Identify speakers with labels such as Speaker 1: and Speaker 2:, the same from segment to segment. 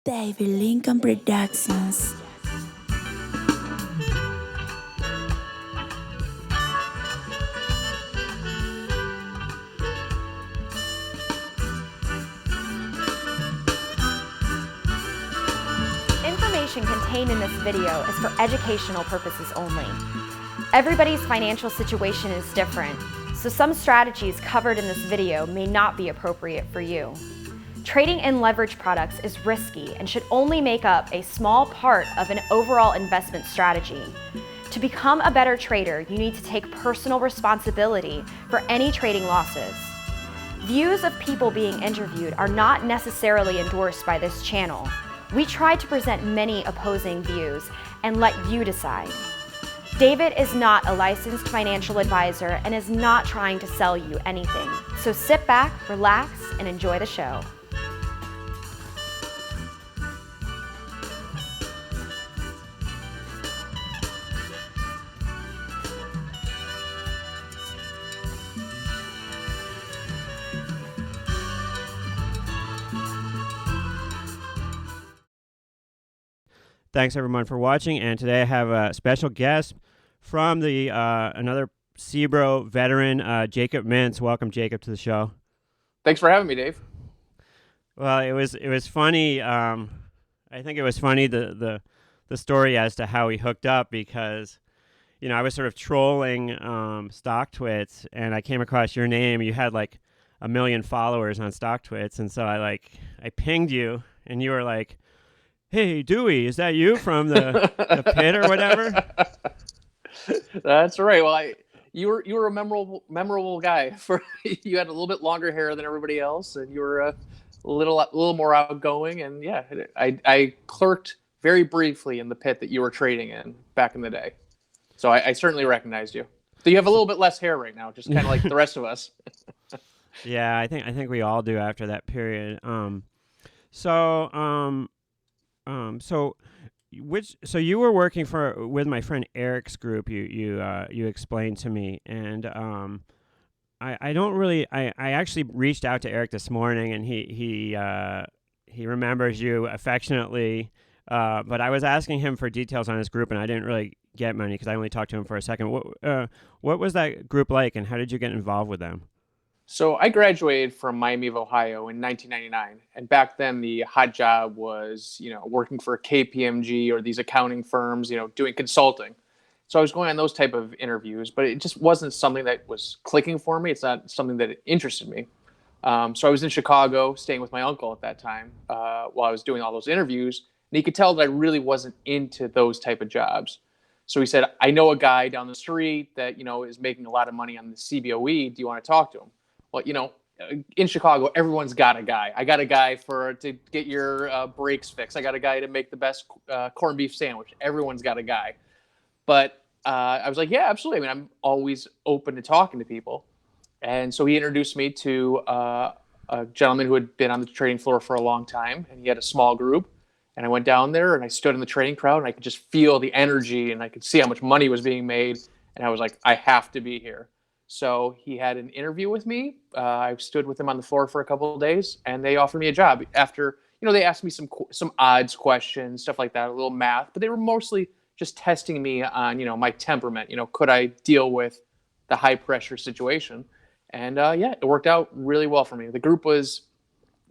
Speaker 1: David Lincoln Productions.
Speaker 2: Information contained in this video is for educational purposes only. Everybody's financial situation is different, so some strategies covered in this video may not be appropriate for you. Trading in leverage products is risky and should only make up a small part of an overall investment strategy. To become a better trader, you need to take personal responsibility for any trading losses. Views of people being interviewed are not necessarily endorsed by this channel. We try to present many opposing views and let you decide. David is not a licensed financial advisor and is not trying to sell you anything. So sit back, relax, and enjoy the show.
Speaker 3: Thanks everyone for watching, and today I have a special guest from the another CBOE veteran, Jacob Mintz. Welcome, Jacob, to the show.
Speaker 4: Thanks for having me, Dave.
Speaker 3: Well, it was funny. I think it was funny the story as to how we hooked up, because I was sort of trolling StockTwits, and I came across your name. You had like 1 million followers on StockTwits, and so I pinged you, and you were like, "Hey, Dewey, is that you from the pit or whatever?"
Speaker 4: That's right. Well, you were a memorable guy. You had a little bit longer hair than everybody else, and you were a little more outgoing. And yeah, I clerked very briefly in the pit that you were trading in back in the day, so I certainly recognized you. So you have a little bit less hair right now, just kind of like the rest of us.
Speaker 3: Yeah, I think we all do after that period. So you were working with my friend Eric's group. You explained to me, and I don't really. I actually reached out to Eric this morning, and he remembers you affectionately. But I was asking him for details on his group, and I didn't really get many because I only talked to him for a second. What was that group like, and how did you get involved with them?
Speaker 4: So I graduated from Miami of Ohio in 1999, and back then the hot job was, working for KPMG or these accounting firms, doing consulting. So I was going on those type of interviews, but it just wasn't something that was clicking for me. It's not something that interested me. So I was in Chicago, staying with my uncle at that time, while I was doing all those interviews, and he could tell that I really wasn't into those type of jobs. So he said, "I know a guy down the street that, is making a lot of money on the CBOE. Do you want to talk to him?" Well, in Chicago, everyone's got a guy. I got a guy to get your brakes fixed. I got a guy to make the best corned beef sandwich. Everyone's got a guy. But I was like, yeah, absolutely. I mean, I'm always open to talking to people. And so he introduced me to a gentleman who had been on the trading floor for a long time, and he had a small group. And I went down there, and I stood in the trading crowd, and I could just feel the energy, and I could see how much money was being made. And I was like, I have to be here. So he had an interview with me. I stood with him on the floor for a couple of days, and they offered me a job. After, they asked me some odds questions, stuff like that, a little math, but they were mostly just testing me on, my temperament. Could I deal with the high pressure situation? And yeah, it worked out really well for me. The group was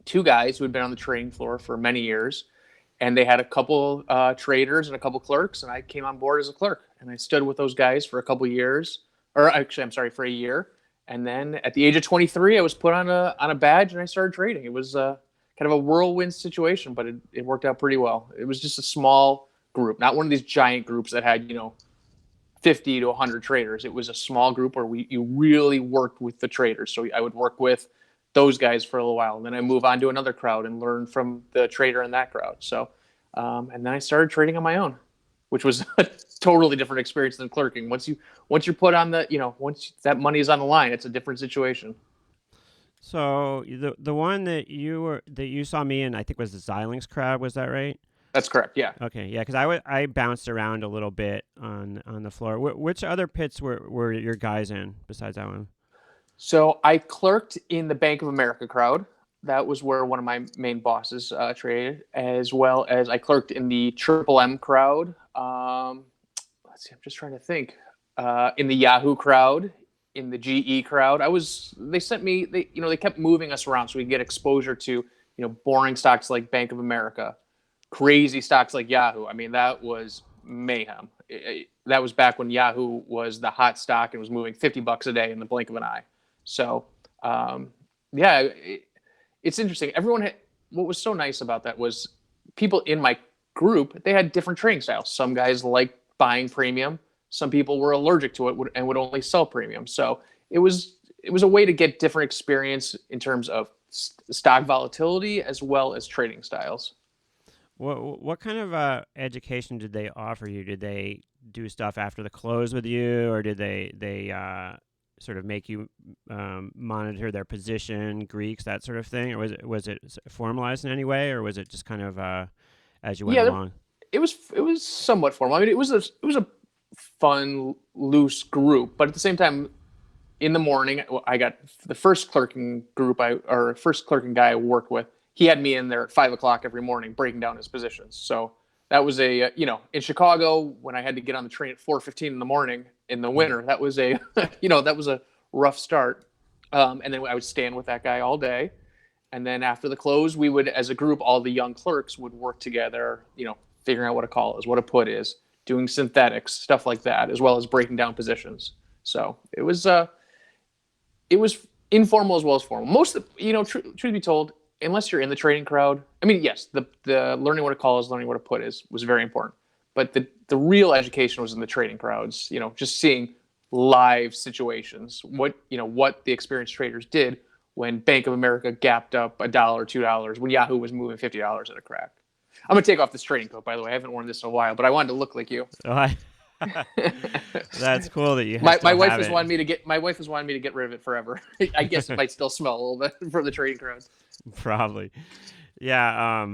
Speaker 4: 2 guys who had been on the trading floor for many years, and they had a couple traders and a couple clerks, and I came on board as a clerk, and I stood with those guys for a couple years. Or actually, I'm sorry, for a year. And then at the age of 23, I was put on a badge, and I started trading. It was kind of a whirlwind situation, but it worked out pretty well. It was just a small group, not one of these giant groups that had, 50 to 100 traders. It was a small group where you really worked with the traders. So I would work with those guys for a little while, and then I move on to another crowd and learn from the trader in that crowd. So, and then I started trading on my own, which was a totally different experience than clerking. Once you're put on once that money is on the line, it's a different situation.
Speaker 3: So the one that you saw me in, I think, was the Xilinx crowd. Was that right?
Speaker 4: That's correct. Yeah.
Speaker 3: Okay. Yeah, because I bounced around a little bit on the floor. Which other pits were your guys in besides that one?
Speaker 4: So I clerked in the Bank of America crowd. That was where one of my main bosses traded, as well as I clerked in the Triple M crowd. Let's see, I'm just trying to think. In the Yahoo crowd, in the GE crowd. They sent me, they kept moving us around so we could get exposure to, boring stocks like Bank of America, crazy stocks like Yahoo. I mean, that was mayhem. That was back when Yahoo was the hot stock and was moving $50 a day in the blink of an eye. So, yeah, it's interesting. What was so nice about that was people in my group, they had different trading styles. Some guys liked buying premium. Some people were allergic to it and would only sell premium. So it was a way to get different experience in terms of stock volatility as well as trading styles.
Speaker 3: What kind of education did they offer you? Did they do stuff after the close with you, or did they sort of make you monitor their position, Greeks, that sort of thing, or was it formalized in any way, or was it just kind of as you went along?
Speaker 4: It was somewhat formal. I mean, it was a fun, loose group, but at the same time, in the morning, I got the first clerking guy I worked with. He had me in there at 5:00 every morning breaking down his positions. So that was in Chicago when I had to get on the train at 4:15 in the morning in the winter. That was that was a rough start. And then I would stand with that guy all day. And then after the close, we would, as a group, all the young clerks would work together, figuring out what a call is, what a put is, doing synthetics, stuff like that, as well as breaking down positions. So it was informal as well as formal. Most of truth be told, unless you're in the trading crowd, I mean, yes, the learning what a call is, learning what a put is was very important. But the real education was in the trading crowds, just seeing live situations, what the experienced traders did when Bank of America gapped up $1, $2, when Yahoo was moving $50 at a crack. I'm going to take off this trading coat, by the way. I haven't worn this in a while, but I wanted to look like you.
Speaker 3: Oh, that's cool that you
Speaker 4: my wife was wanting me to get rid of it forever. I guess it might still smell a little bit from the trading crowd.
Speaker 3: Probably. Yeah.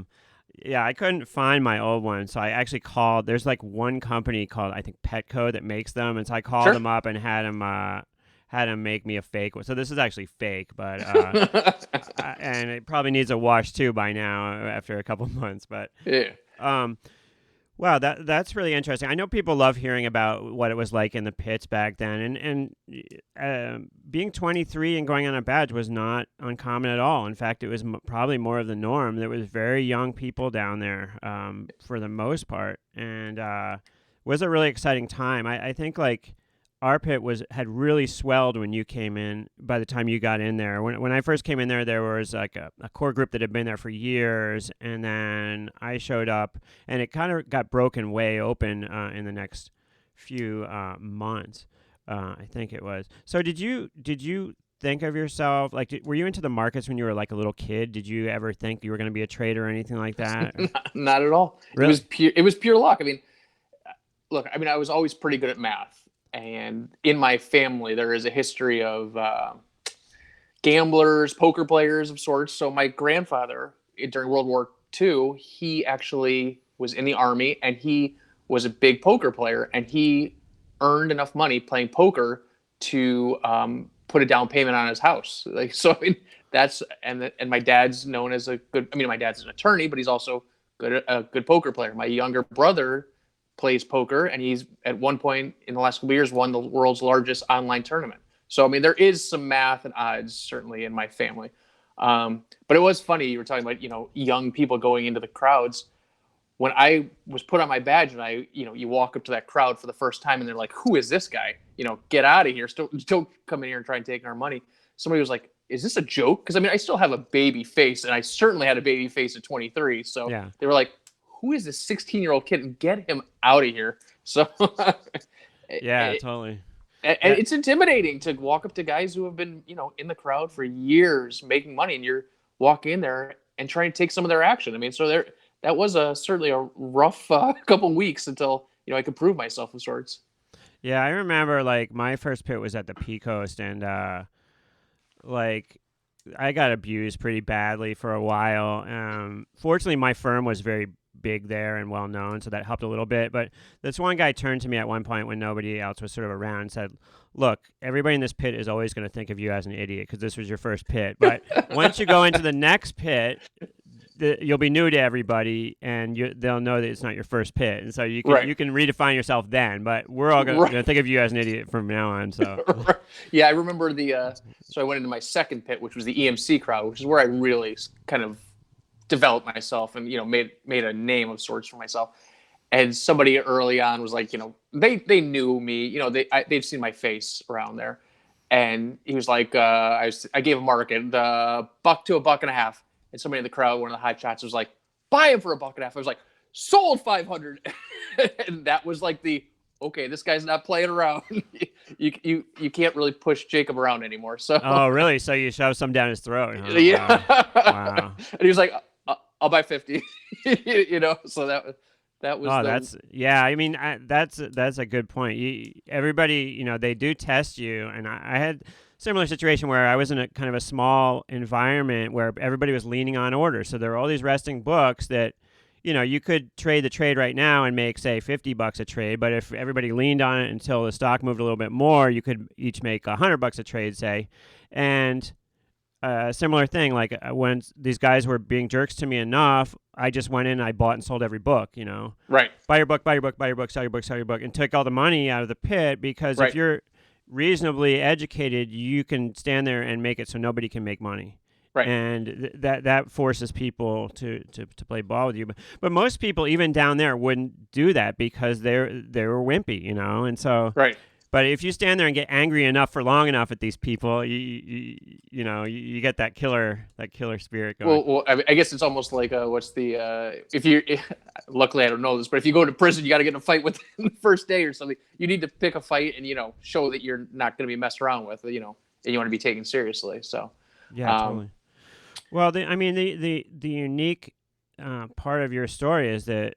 Speaker 3: Yeah, I couldn't find my old one, so I actually called. There's like one company called, I think, Petco, that makes them, and so I called them up and had them make me a fake one. So this is actually fake, but and it probably needs a wash too by now after a couple months. But
Speaker 4: yeah.
Speaker 3: Wow, that's really interesting. I know people love hearing about what it was like in the pits back then, and being 23 and going on a badge was not uncommon at all. In fact, it was probably more of the norm. There was very young people down there for the most part, and was a really exciting time. I think like our pit had really swelled when you came in. By the time you got in there, when I first came in there was like a core group that had been there for years, and then I showed up, and it kind of got broken way open in the next few months. I think it was. So did you think of yourself like? Were you into the markets when you were like a little kid? Did you ever think you were going to be a trader or anything like that?
Speaker 4: Not at all.
Speaker 3: Really?
Speaker 4: It was pure luck. I mean, look. I mean, I was always pretty good at math. And in my family, there is a history of gamblers, poker players of sorts. So my grandfather, during World War II, he actually was in the Army, and he was a big poker player, and he earned enough money playing poker to put a down payment on his house. Like, so I mean, and my dad's known as my dad's an attorney, but he's also a good poker player. My younger brother plays poker, and he's at one point in the last couple of years won the world's largest online tournament. So I mean, there is some math and odds certainly in my family. But it was funny, you were talking about young people going into the crowds. When I was put on my badge, and you walk up to that crowd for the first time, and they're like, "Who is this guy? Get out of here! Don't come in here and try and take our money." Somebody was like, "Is this a joke?" Because I mean, I still have a baby face, and I certainly had a baby face at 23. So yeah. They were like, "Who is this 16-year-old kid, and get him out of here?" So
Speaker 3: yeah, totally.
Speaker 4: And it's intimidating to walk up to guys who have been, in the crowd for years making money, and you're walking in there and trying to take some of their action. I mean, so that was certainly a rough couple weeks until, I could prove myself of sorts.
Speaker 3: Yeah, I remember like my first pit was at the P Coast, and like I got abused pretty badly for a while. Fortunately, my firm was very big there and well known, so that helped a little bit. But this one guy turned to me at one point when nobody else was sort of around and said, "Look, everybody in this pit is always going to think of you as an idiot because this was your first pit. But once you go into the next pit, you'll be new to everybody, and they'll know that it's not your first pit, and so you can redefine yourself then. But we're all going to think of you as an idiot from now on." So
Speaker 4: yeah, I remember so I went into my second pit, which was the EMC crowd, which is where I really kind of developed myself and made a name of sorts for myself. And somebody early on was like, they knew me, they'd seen my face around there, and he was like, I gave a market, the $1 to $1.50. And somebody in the crowd, one of the high shots, was like, "Buy him for $1.50." I was like, "Sold 500." And that was like okay, this guy's not playing around. you can't really push Jacob around anymore. So.
Speaker 3: Oh, really? So you shoved some down his throat? Huh?
Speaker 4: Yeah.
Speaker 3: Wow.
Speaker 4: And he was like, "I'll buy 50." So that was.
Speaker 3: Oh, that's I mean, that's a good point. Everybody, they do test you, and I had similar situation where I was in a kind of a small environment where everybody was leaning on orders. So there were all these resting books that, you could trade the trade right now and make, say, $50 a trade. But if everybody leaned on it until the stock moved a little bit more, you could each make $100 a trade, say. And similar thing, like when these guys were being jerks to me enough, I just went in and I bought and sold every book,
Speaker 4: Right.
Speaker 3: Buy your book, buy your book, buy your book, sell your book, sell your book, and took all the money out of the pit because if you're reasonably educated, you can stand there and make it so nobody can make money.
Speaker 4: Right.
Speaker 3: And that forces people to play ball with you. But most people, even down there, wouldn't do that because they were wimpy, and so.
Speaker 4: Right.
Speaker 3: But if you stand there and get angry enough for long enough at these people, you get that killer spirit going.
Speaker 4: Well, I guess it's almost like luckily I don't know this, but if you go to prison, you got to get in a fight within the first day or something. You need to pick a fight and show that you're not going to be messed around with, and you want to be taken seriously. So
Speaker 3: yeah, totally. Well, the unique part of your story is that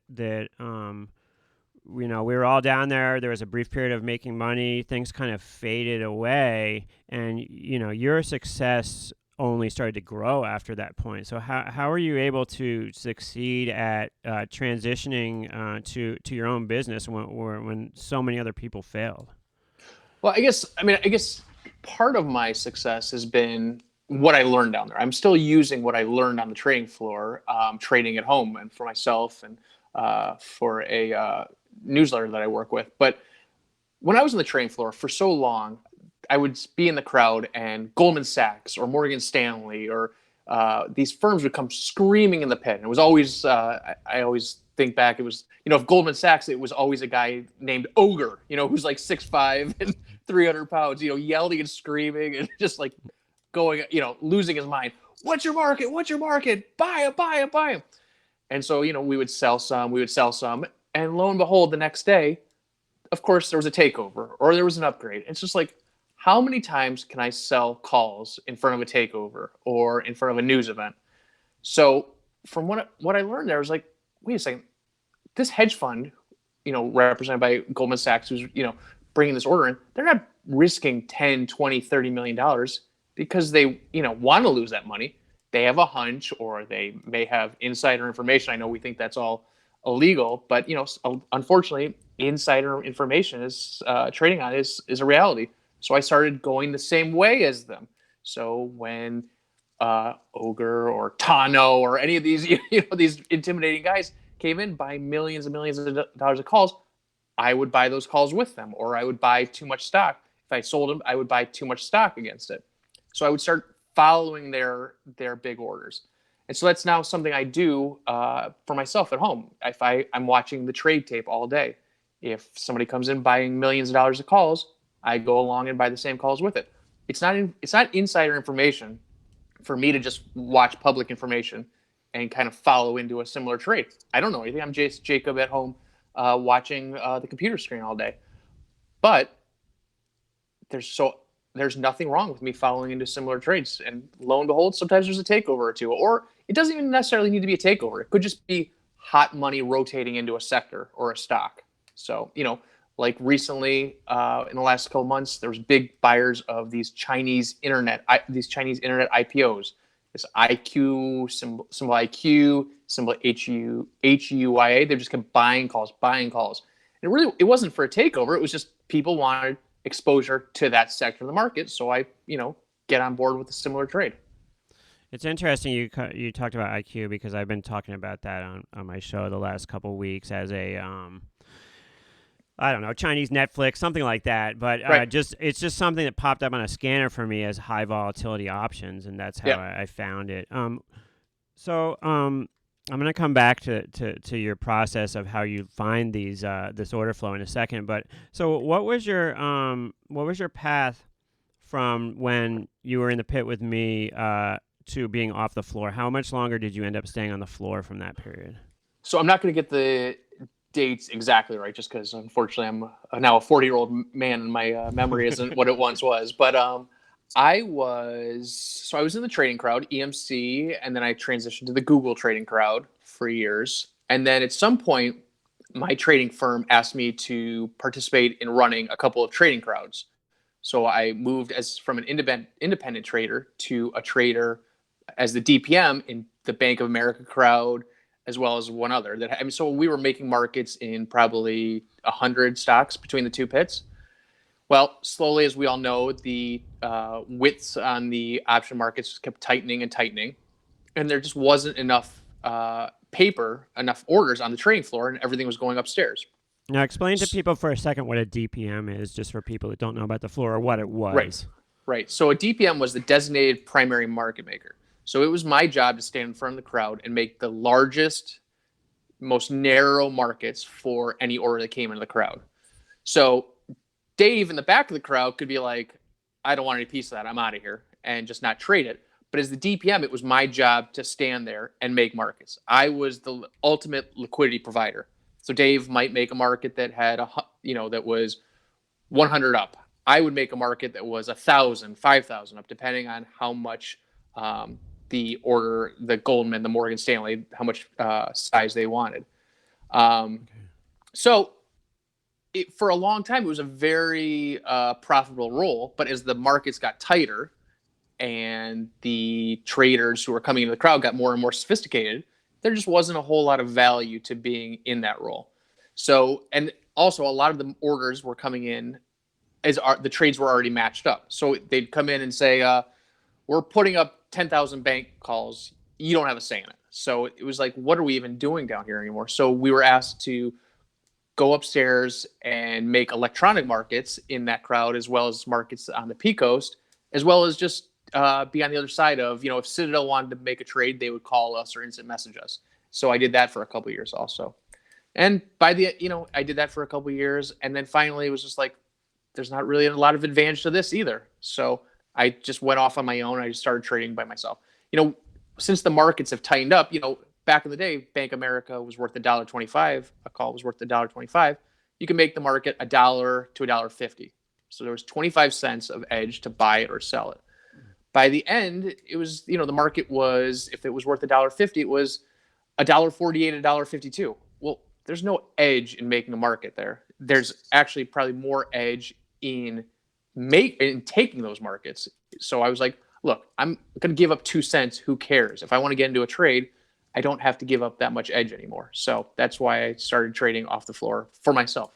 Speaker 3: we were all down there. There was a brief period of making money. Things kind of faded away, and your success only started to grow after that point. So how are you able to succeed at transitioning to your own business when so many other people failed?
Speaker 4: Well, I guess part of my success has been what I learned down there. I'm still using what I learned on the trading floor, trading at home and for myself and for a newsletter that I work with. But when I was on the trading floor for so long, I would be in the crowd and Goldman Sachs or Morgan Stanley or these firms would come screaming in the pit. And it was always, I always think back, it was, if Goldman Sachs, it was always a guy named Ogre, who's like 6'5" and 300 pounds, yelling and screaming and just like going, losing his mind. What's your market? What's your market? Buy it, buy it, buy it. And so, we would sell some. And lo and behold, the next day, of course, there was a takeover or there was an upgrade. It's just like, how many times can I sell calls in front of a takeover or in front of a news event? So from what I learned there, I was like, wait a second, this hedge fund, represented by Goldman Sachs, who's, bringing this order in, they're not risking 10, 20, $30 million because they, want to lose that money. They have a hunch or they may have insider information. I know we think that's all illegal, but, unfortunately, insider information is trading on is a reality. So I started going the same way as them. So when Ogre or Tano or any of these, these intimidating guys came in buying millions and millions of dollars of calls, I would buy those calls with them, or I would buy too much stock. If I sold them, I would buy too much stock against it. So I would start following their big orders. And so that's now something I do for myself at home. If I'm watching the trade tape all day, if somebody comes in buying millions of dollars of calls, I go along and buy the same calls with it. It's not insider information for me to just watch public information and kind of follow into a similar trade. I don't know anything. I'm just Jacob at home watching the computer screen all day. But there's nothing wrong with me following into similar trades. And lo and behold, sometimes there's a takeover or two. Or it doesn't even necessarily need to be a takeover. It could just be hot money rotating into a sector or a stock. So, like recently, in the last couple of months, there was big buyers of these Chinese internet IPOs. this IQ, symbol IQ, symbol HUIA. They just kept buying calls. And it wasn't for a takeover. It was just people wanted exposure to that sector of the market. So I, get on board with a similar trade.
Speaker 3: It's interesting you talked about IQ because I've been talking about that on my show the last couple of weeks as a I don't know, Chinese Netflix, something like that. But
Speaker 4: Right.
Speaker 3: it's just something that popped up on a scanner for me as high volatility options, and that's how I found it. So I'm going to come back to your process of how you find these this order flow in a second. But so what was your path from when you were in the pit with me to being off the floor? How much longer did you end up staying on the floor from that period?
Speaker 4: So I'm not going to get the dates exactly right, just because unfortunately I'm now a 40-year-old man and my memory isn't what it once was. But I was in the trading crowd, EMC, and then I transitioned to the Google trading crowd for years. And then at some point, my trading firm asked me to participate in running a couple of trading crowds. So I moved from an independent trader to a trader as the DPM in the Bank of America crowd, as well as one other. So we were making markets in probably 100 stocks between the two pits. Well, slowly, as we all know, the widths on the option markets kept tightening and tightening, and there just wasn't enough enough orders on the trading floor, and everything was going upstairs.
Speaker 3: Now, explain to people for a second what a DPM is, just for people that don't know about the floor or what it was.
Speaker 4: Right. So a DPM was the designated primary market maker. So it was my job to stand in front of the crowd and make the largest, most narrow markets for any order that came into the crowd. So Dave in the back of the crowd could be like, I don't want any piece of that. I'm out of here, and just not trade it. But as the DPM, it was my job to stand there and make markets. I was the ultimate liquidity provider. So Dave might make a market that had that was 100 up. I would make a market that was 1,000, 5,000 up, depending on how much the Goldman, the Morgan Stanley, how much size they wanted. So for a long time, it was a very profitable role. But as the markets got tighter and the traders who were coming into the crowd got more and more sophisticated, there just wasn't a whole lot of value to being in that role. So, and also a lot of the orders were coming in as the trades were already matched up. So they'd come in and say, we're putting up 10,000 bank calls. You don't have a say in it. So it was like, what are we even doing down here anymore? So we were asked to go upstairs and make electronic markets in that crowd, as well as markets on the P Coast, as well as just be on the other side of, if Citadel wanted to make a trade, they would call us or instant message us. So I did that for a couple of years also. And I did that for a couple of years. And then finally it was just like, there's not really a lot of advantage to this either. So I just went off on my own. I just started trading by myself. Since the markets have tightened up, back in the day, Bank of America was worth $1.25. A call was worth $1.25. You can make the market $1 to $1.50. So there was 25 cents of edge to buy it or sell it. By the end, it was, the market was, if it was worth $1.50, it was $1.48, $1.52. Well, there's no edge in making a market there. There's actually probably more edge in taking those markets. So I was like, look, I'm going to give up 2 cents. Who cares? If I want to get into a trade, I don't have to give up that much edge anymore. So that's why I started trading off the floor for myself.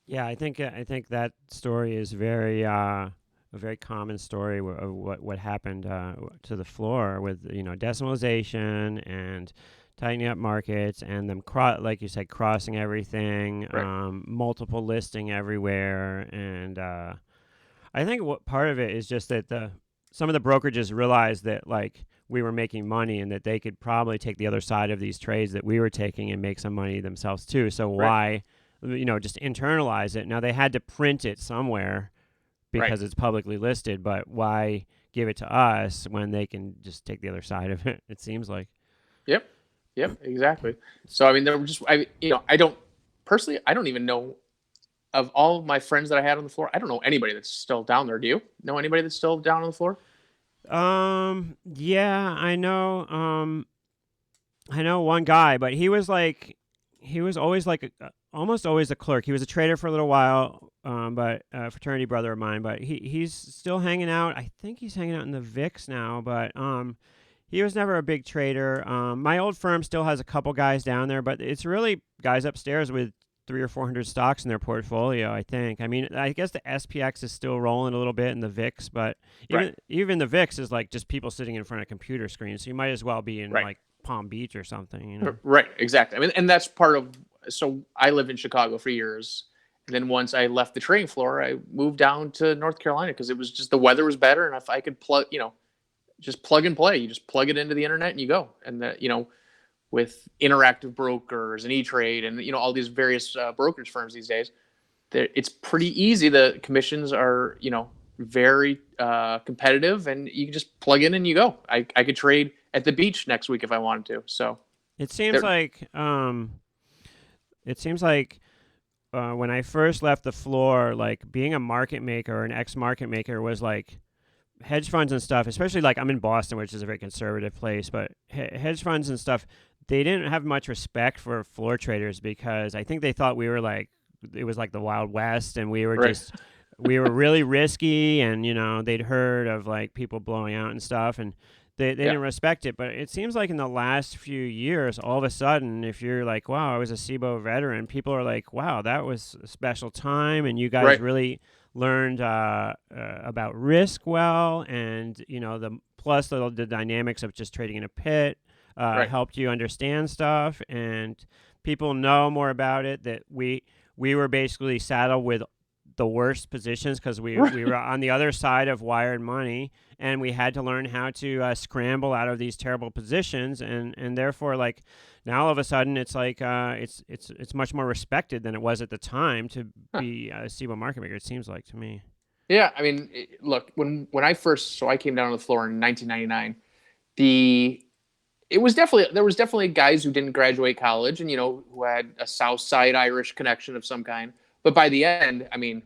Speaker 3: Yeah, I think that story is a very common story of what happened to the floor with decimalization and tightening up markets and them like you said, crossing everything,
Speaker 4: right.
Speaker 3: Multiple listing everywhere, and I think what part of it is just that some of the brokerages realized that like we were making money and that they could probably take the other side of these trades that we were taking and make some money themselves too. So why, just internalize it? Now they had to print it somewhere because it's publicly listed, but why give it to us when they can just take the other side of it? It seems like.
Speaker 4: Yep, exactly. So, I mean, there were just, I don't even know of all of my friends that I had on the floor. I don't know anybody that's still down there. Do you know anybody that's still down on the floor?
Speaker 3: Yeah, I know one guy, but he was always like almost always a clerk. He was a trader for a little while, but a fraternity brother of mine. But he's still hanging out. I think he's hanging out in the VIX now. But he was never a big trader. My old firm still has a couple guys down there, but it's really guys upstairs with 300 or 400 stocks in their portfolio, I think. I mean, I guess the SPX is still rolling a little bit in the VIX, but even the VIX is like just people sitting in front of computer screens. So you might as well be in like Palm Beach or something, you know?
Speaker 4: Right, exactly. I mean, and that's part of, so I lived in Chicago for years. And then once I left the trading floor, I moved down to North Carolina because it was just, the weather was better. And if I could plug, just plug and play, you just plug it into the internet and you go. And that, with Interactive Brokers and E-Trade and all these various brokerage firms these days, it's pretty easy. The commissions are very competitive, and you can just plug in and you go. I could trade at the beach next week if I wanted to. So
Speaker 3: it seems like when I first left the floor, like being a market maker or an ex-market maker was like hedge funds and stuff, especially like I'm in Boston, which is a very conservative place, but hedge funds and stuff, they didn't have much respect for floor traders because I think they thought we were like, it was like the Wild West and we were just, we were really risky and, they'd heard of like people blowing out and stuff and they didn't respect it. But it seems like in the last few years, all of a sudden, if you're like, wow, I was a CBOE veteran, people are like, wow, that was a special time and you guys really learned about risk well and, the plus the dynamics of just trading in a pit. Helped you understand stuff, and people know more about it. That we were basically saddled with the worst positions because we were on the other side of wired money, and we had to learn how to scramble out of these terrible positions, and therefore, like now all of a sudden, it's like it's much more respected than it was at the time to be a CBOE market maker. It seems like to me.
Speaker 4: Yeah, I mean, look, when I first, so I came down to the floor in 1999, there was definitely guys who didn't graduate college and, who had a South Side Irish connection of some kind. But by the end, I mean,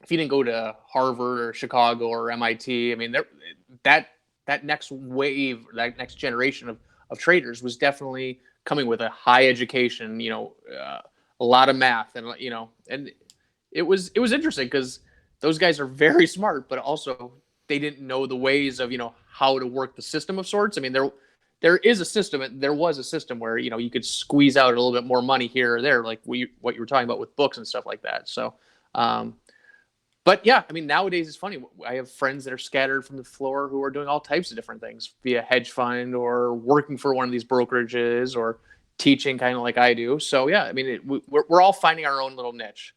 Speaker 4: if you didn't go to Harvard or Chicago or MIT, I mean, that next wave, that next generation of traders was definitely coming with a high education, a lot of math and, and it was interesting because those guys are very smart, but also they didn't know the ways of, how to work the system of sorts. I mean, there is a system. There was a system where you could squeeze out a little bit more money here or there, like what you were talking about with books and stuff like that. So, but yeah, I mean, nowadays it's funny. I have friends that are scattered from the floor who are doing all types of different things via hedge fund or working for one of these brokerages or teaching, kind of like I do. So yeah, I mean, we're all finding our own little niche.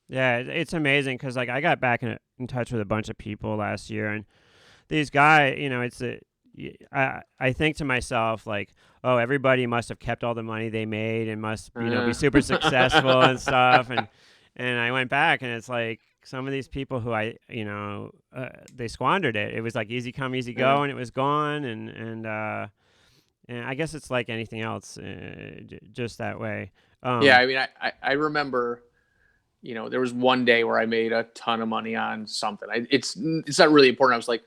Speaker 3: Yeah, it's amazing because like I got back in touch with a bunch of people last year, and these guys, I think to myself like, oh, everybody must have kept all the money they made and must be super successful and stuff, and I went back and it's like some of these people who they squandered it. It was like easy come easy go and it was gone and I guess it's like anything else, just that way.
Speaker 4: Yeah, I mean, I remember. There was one day where I made a ton of money on something. It's not really important. I was like,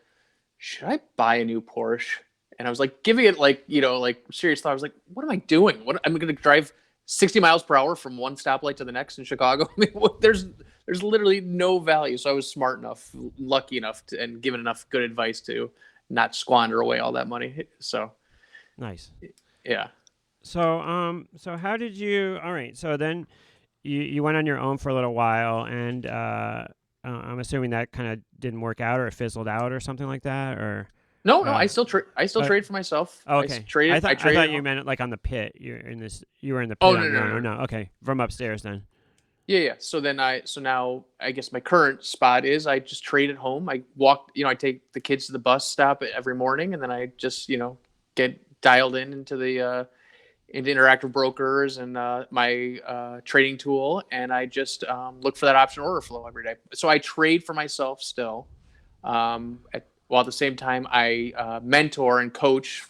Speaker 4: should I buy a new Porsche? And I was like giving it like serious thought. I was like, what am I doing? I'm going to drive 60 miles per hour from one stoplight to the next in Chicago. I mean, there's literally no value. So I was smart enough, lucky enough and given enough good advice to not squander away all that money. So
Speaker 3: nice.
Speaker 4: Yeah.
Speaker 3: So how did you, all right. So then you went on your own for a little while and, I'm assuming that kind of didn't work out or it fizzled out or something like that, or
Speaker 4: no, I still trade for myself.
Speaker 3: Oh, okay. I thought you meant like on the pit. You were in the pit.
Speaker 4: Oh, no.
Speaker 3: Okay, from upstairs then.
Speaker 4: Yeah. So now I guess my current spot is I just trade at home. I walk, I take the kids to the bus stop every morning, and then I just get dialed into the into Interactive Brokers and my trading tool, and I just look for that option order flow every day. So I trade for myself still, while at the same time I mentor and coach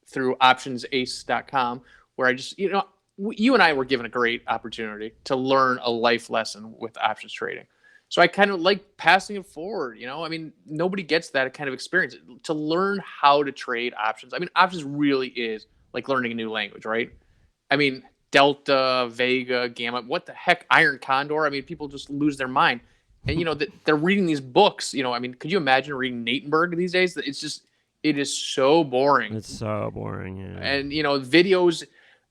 Speaker 4: through optionsace.com, where I just, you and I were given a great opportunity to learn a life lesson with options trading. So I kind of like passing it forward, I mean, nobody gets that kind of experience to learn how to trade options. I mean, options really is like learning a new language, right? I mean, Delta, Vega, Gamma, what the heck, Iron Condor. I mean, people just lose their mind. And, they're reading these books. I mean, could you imagine reading Natenberg these days? It is so boring.
Speaker 3: It's so boring. Yeah.
Speaker 4: And, videos,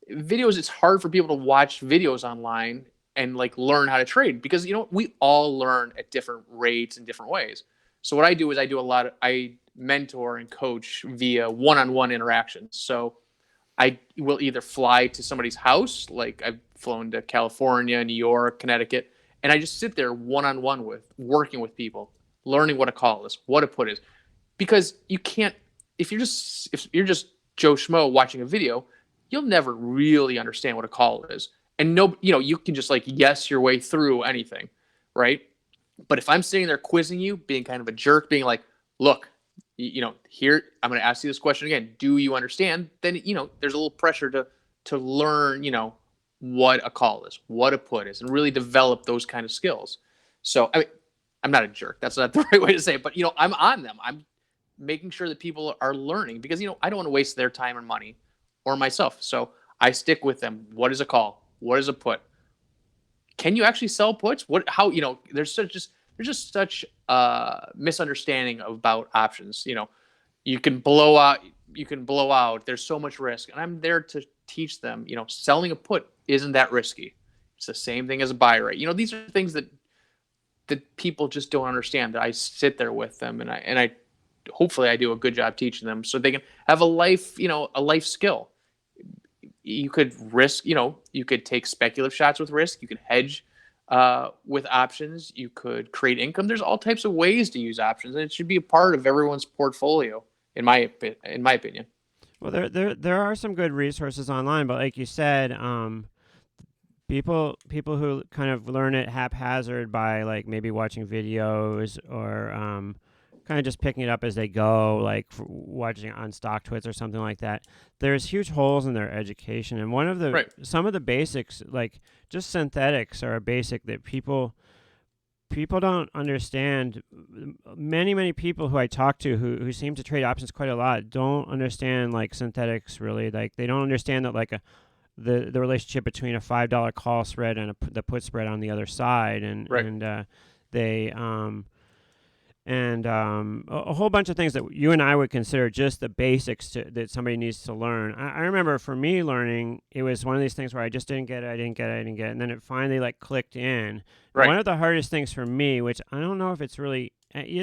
Speaker 4: it's hard for people to watch videos online and like learn how to trade because, we all learn at different rates and different ways. So what I do is I mentor and coach via one-on-one interactions. So I will either fly to somebody's house, like I've flown to California, New York, Connecticut, and I just sit there one-on-one working with people, learning what a call is, what a put is. Because you can't, if you're just Joe Schmo watching a video, you'll never really understand what a call is. And you can just like yes your way through anything, right? But if I'm sitting there quizzing you, being kind of a jerk, being like, look, here, I'm going to ask you this question again. Do you understand? Then, there's a little pressure to learn, what a call is, what a put is, and really develop those kind of skills. So, I mean, I'm not a jerk. That's not the right way to say it, but, I'm on them. I'm making sure that people are learning because, I don't want to waste their time and money or myself. So I stick with them. What is a call? What is a put? Can you actually sell puts? There's just such misunderstanding about options. You can blow out. There's so much risk. And I'm there to teach them, selling a put isn't that risky. It's the same thing as a buy rate. These are things that people just don't understand, that I sit there with them and I hopefully I do a good job teaching them so they can have a life skill. You could risk, you could take speculative shots with risk. You could hedge with options. You could create income. There's all types of ways to use options, and it should be a part of everyone's portfolio, in my opinion.
Speaker 3: Well, there are some good resources online, but like you said, people who kind of learn it haphazard by like maybe watching videos or kind of just picking it up as they go, like watching on StockTwits or something like that. There's huge holes in their education, and some of the basics, like just synthetics, are a basic that people don't understand. Many people who I talk to who seem to trade options quite a lot don't understand like synthetics really. Like they don't understand that like the relationship between a $5 call spread and the put spread on the other side, and a whole bunch of things that you and I would consider just the basics that somebody needs to learn. I remember for me learning, it was one of these things where I just didn't get it, and then it finally like clicked in. Right. One of the hardest things for me, which I don't know if it's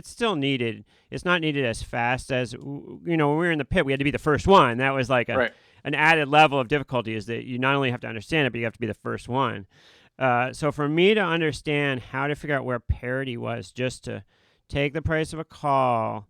Speaker 3: still needed. It's not needed as fast as, when we were in the pit, we had to be the first one. That was like an added level of difficulty, is that you not only have to understand it, but you have to be the first one. So for me to understand how to figure out where parity was, just to take the price of a call,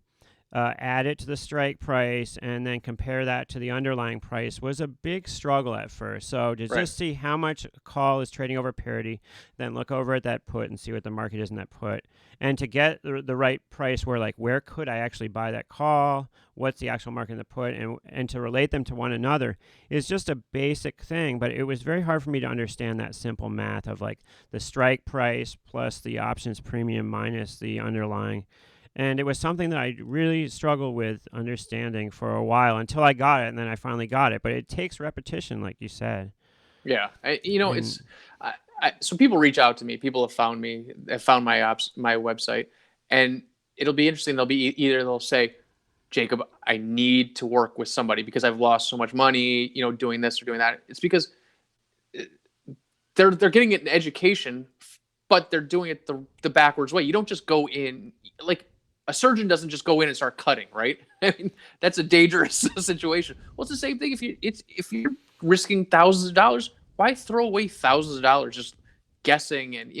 Speaker 3: add it to the strike price, and then compare that to the underlying price was a big struggle at first. So to just see how much a call is trading over parity, then look over at that put and see what the market is in that put. And to get the right price where could I actually buy that call, what's the actual market in the put, and to relate them to one another is just a basic thing. But it was very hard for me to understand that simple math of like the strike price plus the options premium minus the underlying. And it was something that I really struggled with understanding for a while until I got it, and then I finally got it. But it takes repetition, like you said.
Speaker 4: Yeah, so people reach out to me. People have found me. Have found my website, and it'll be interesting. They'll say, Jacob, I need to work with somebody because I've lost so much money, doing this or doing that. It's because they're getting it in education, but they're doing it the backwards way. You don't just go in like. A surgeon doesn't just go in and start cutting, right? I mean, that's a dangerous situation. Well, it's the same thing if you're risking thousands of dollars. Why throw away thousands of dollars just guessing? And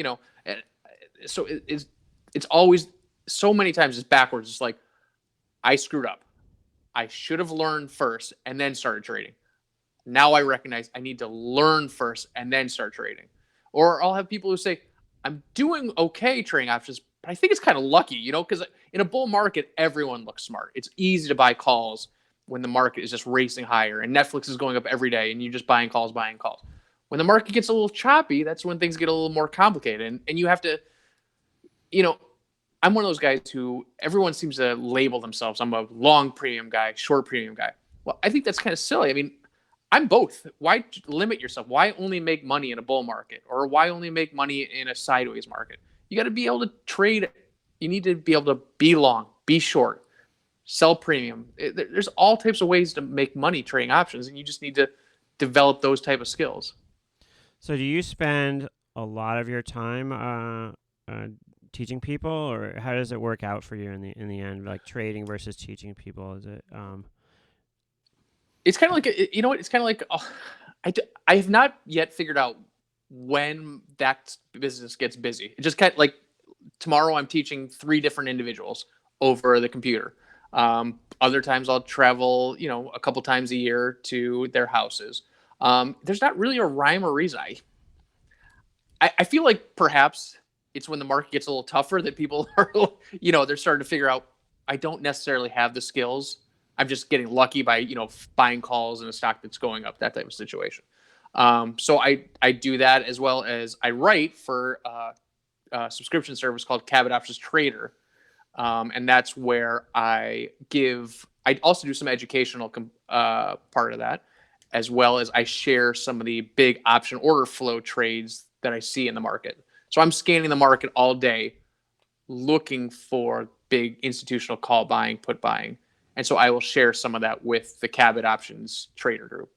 Speaker 4: so it's always so many times it's backwards. It's like I screwed up. I should have learned first and then started trading. Now I recognize I need to learn first and then start trading. Or I'll have people who say, I'm doing okay trading options, but I think it's kind of lucky, because in a bull market, everyone looks smart. It's easy to buy calls when the market is just racing higher and Netflix is going up every day and you're just buying calls. When the market gets a little choppy, that's when things get a little more complicated. And you have to, I'm one of those guys who everyone seems to label themselves. I'm a long premium guy, short premium guy. Well, I think that's kind of silly. I mean, I'm both. Why limit yourself? Why only make money in a bull market, or why only make money in a sideways market? You got to be able to trade. You need to be able to be long, be short, sell premium. There's all types of ways to make money trading options, and you just need to develop those type of skills.
Speaker 3: So do you spend a lot of your time teaching people, or how does it work out for you in the end, like trading versus teaching people? Is it
Speaker 4: It's kind of like, you know what? It's kind of like, I have not yet figured out when that business gets busy. It just kind of like tomorrow I'm teaching 3 different individuals over the computer. Other times I'll travel, a couple times a year to their houses. There's not really a rhyme or reason. I feel like perhaps it's when the market gets a little tougher that people are, they're starting to figure out I don't necessarily have the skills. I'm just getting lucky by, buying calls in a stock that's going up, that type of situation. So I do that, as well as I write for a subscription service called Cabot Options Trader. And that's where I also do some educational part of that, as well as I share some of the big option order flow trades that I see in the market. So I'm scanning the market all day, looking for big institutional call buying, put buying. And so I will share some of that with the Cabot Options Trader group.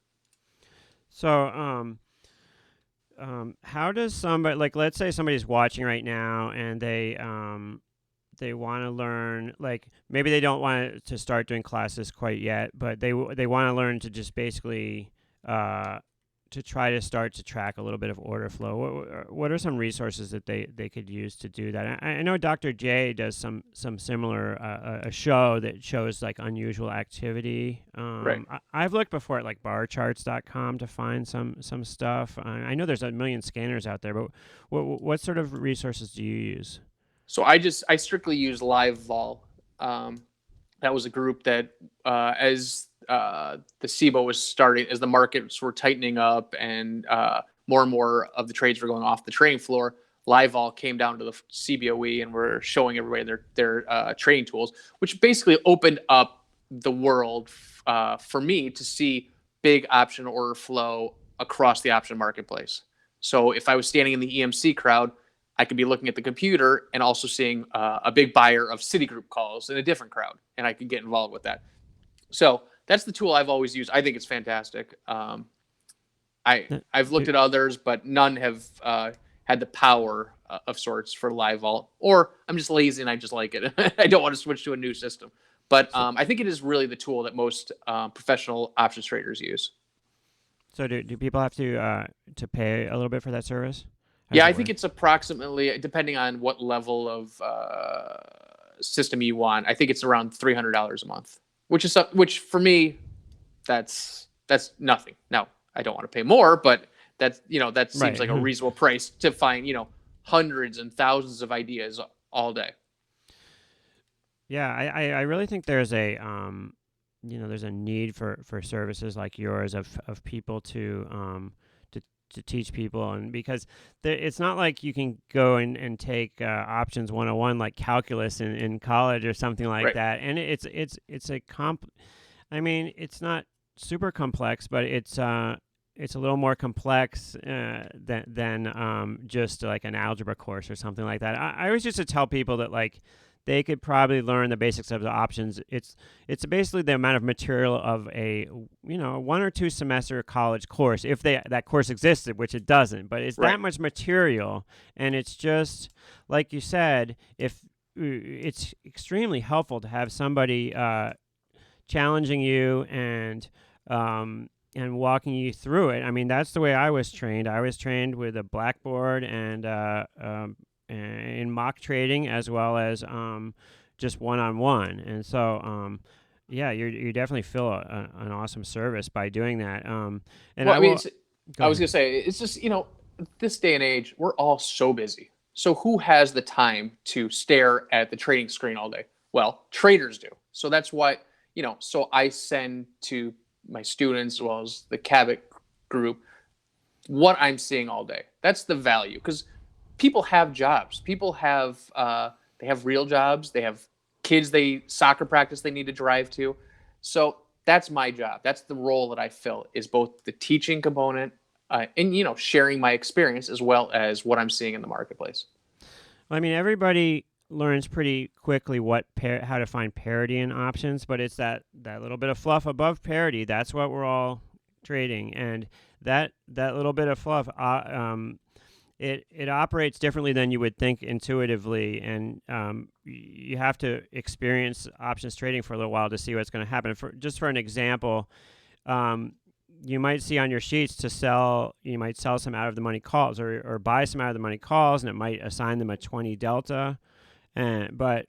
Speaker 3: so? How does somebody, like, let's say somebody's watching right now and they want to learn, like, maybe they don't want to start doing classes quite yet, but they want to learn to just basically to try to start to track a little bit of order flow. What are some resources that they could use to do that? I know Dr. J does some similar a show that shows like unusual activity.
Speaker 4: Right.
Speaker 3: I've looked before at like barcharts.com to find some stuff. I know there's a million scanners out there, but what sort of resources do you use?
Speaker 4: So I strictly use LiveVol. That was a group that, as the CBOE was starting, as the markets were tightening up and more and more of the trades were going off the trading floor, LiveVol came down to the CBOE and were showing everybody their trading tools, which basically opened up the world for me to see big option order flow across the option marketplace. So if I was standing in the EMC crowd, I could be looking at the computer and also seeing a big buyer of Citigroup calls in a different crowd, and I could get involved with that. So that's the tool I've always used. I think it's fantastic. I've looked at others, but none have had the power of sorts for LiveVol. Or I'm just lazy and I just like it. I don't want to switch to a new system. But I think it is really the tool that most professional options traders use.
Speaker 3: So do people have to pay a little bit for that service?
Speaker 4: Yeah, I think it's approximately, depending on what level of system you want, I think it's around $300 a month, which for me, that's nothing. Now, I don't want to pay more, but that seems
Speaker 3: Right.
Speaker 4: like a reasonable price to find, hundreds and thousands of ideas all day.
Speaker 3: Yeah, I really think there's there's a need for services like yours of people to teach people, and because it's not like you can go and take options 101 like calculus in college or something like
Speaker 4: Right.
Speaker 3: that, and it's I mean, it's not super complex, but it's a little more complex than just like an algebra course or something like that. I always used to tell people that like they could probably learn the basics of the options. It's basically the amount of material of a 1 or 2 semester college course, if that course existed, which it doesn't. But it's
Speaker 4: Right.
Speaker 3: that much material, and it's just like you said, if it's extremely helpful to have somebody challenging you and walking you through it. I mean, that's the way I was trained. I was trained with a blackboard and in mock trading, as well as just one-on-one. And so, yeah, you definitely feel an awesome service by doing that. And
Speaker 4: Well, I mean, I was
Speaker 3: ahead.
Speaker 4: gonna say, it's just, this day and age, we're all so busy. So who has the time to stare at the trading screen all day? Well, traders do. So that's why, so I send to my students, as well as the Cabot group, what I'm seeing all day. That's the value, because people have jobs. People have they have real jobs. They have kids, soccer practice they need to drive to. So that's my job. That's the role that I fill, is both the teaching component and, sharing my experience as well as what I'm seeing in the marketplace.
Speaker 3: I mean, everybody learns pretty quickly how to find parity in options, but it's that little bit of fluff above parity. That's what we're all trading, and that little bit of fluff, it operates differently than you would think intuitively, and you have to experience options trading for a little while to see what's going to happen. For an example, you might see on your sheets you might sell some out of the money calls or buy some out of the money calls, and it might assign them a 20 delta. But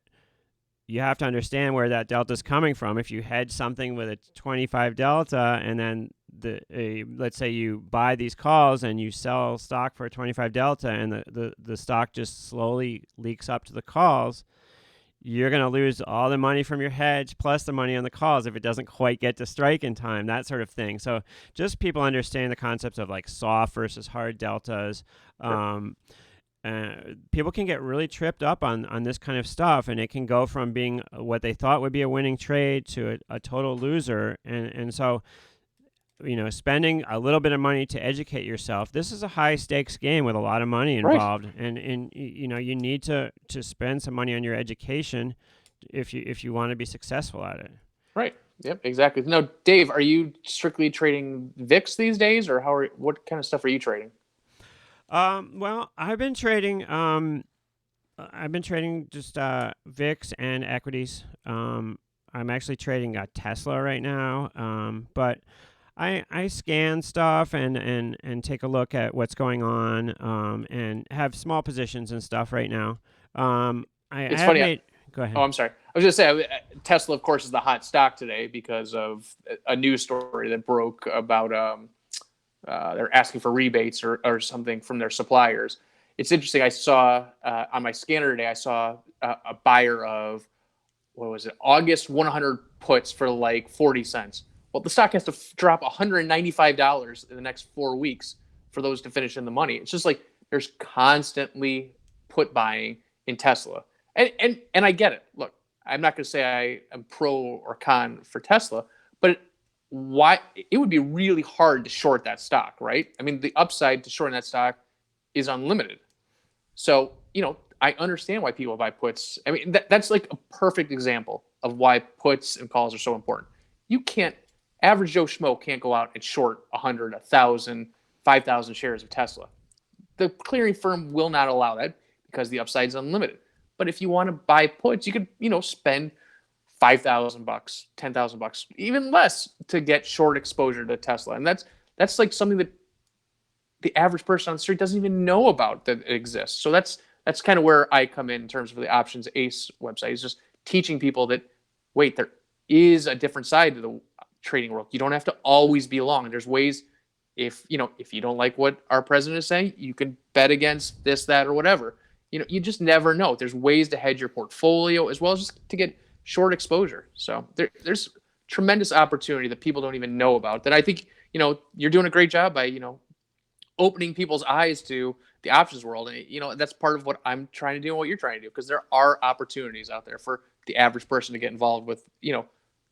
Speaker 3: you have to understand where that delta is coming from. If you hedge something with a 25 delta, and then let's say you buy these calls and you sell stock for a 25 delta, and the stock just slowly leaks up to the calls, you're going to lose all the money from your hedge plus the money on the calls if it doesn't quite get to strike in time, that sort of thing. So just people understanding the concepts of like soft versus hard deltas.
Speaker 4: Sure.
Speaker 3: People can get really tripped up on this kind of stuff, and it can go from being what they thought would be a winning trade to a total loser. And so, spending a little bit of money to educate yourself. This is a high stakes game with a lot of money involved, right. And you need to spend some money on your education if you want to be successful at it.
Speaker 4: Right. Yep. Exactly. Now, Dave, are you strictly trading VIX these days, or what kind of stuff are you trading?
Speaker 3: Well, I've been trading just VIX and equities. I'm actually trading Tesla right now, but I scan stuff and take a look at what's going on, and have small positions and stuff right now.
Speaker 4: It's funny.
Speaker 3: Go ahead.
Speaker 4: Oh, I'm sorry. I was going to say, Tesla, of course, is the hot stock today because of a news story that broke about they're asking for rebates or something from their suppliers. It's interesting. I saw on my scanner today, I saw a buyer of, what was it, August 100 puts for like 40 cents. Well, the stock has to drop $195 in the next 4 weeks for those to finish in the money. It's just like there's constantly put buying in Tesla. And I get it. Look, I'm not going to say I am pro or con for Tesla, but why it would be really hard to short that stock, right? I mean, the upside to shorting that stock is unlimited. So, I understand why people buy puts. I mean, that's like a perfect example of why puts and calls are so important. Average Joe Schmo can't go out and short 100, 1,000, 5,000 shares of Tesla. The clearing firm will not allow that because the upside is unlimited. But if you want to buy puts, you could, spend $5,000, $10,000, even less to get short exposure to Tesla. And that's like something that the average person on the street doesn't even know about that it exists. So that's kind of where I come in terms of the Options Ace website, is just teaching people that, wait, there is a different side to the trading world. You don't have to always be long. There's ways, if you don't like what our president is saying, you can bet against this, that, or whatever. You just never know. There's ways to hedge your portfolio as well as just to get short exposure. So there's tremendous opportunity that people don't even know about, that I think, you're doing a great job by, opening people's eyes to the options world. And, that's part of what I'm trying to do and what you're trying to do, because there are opportunities out there for the average person to get involved with,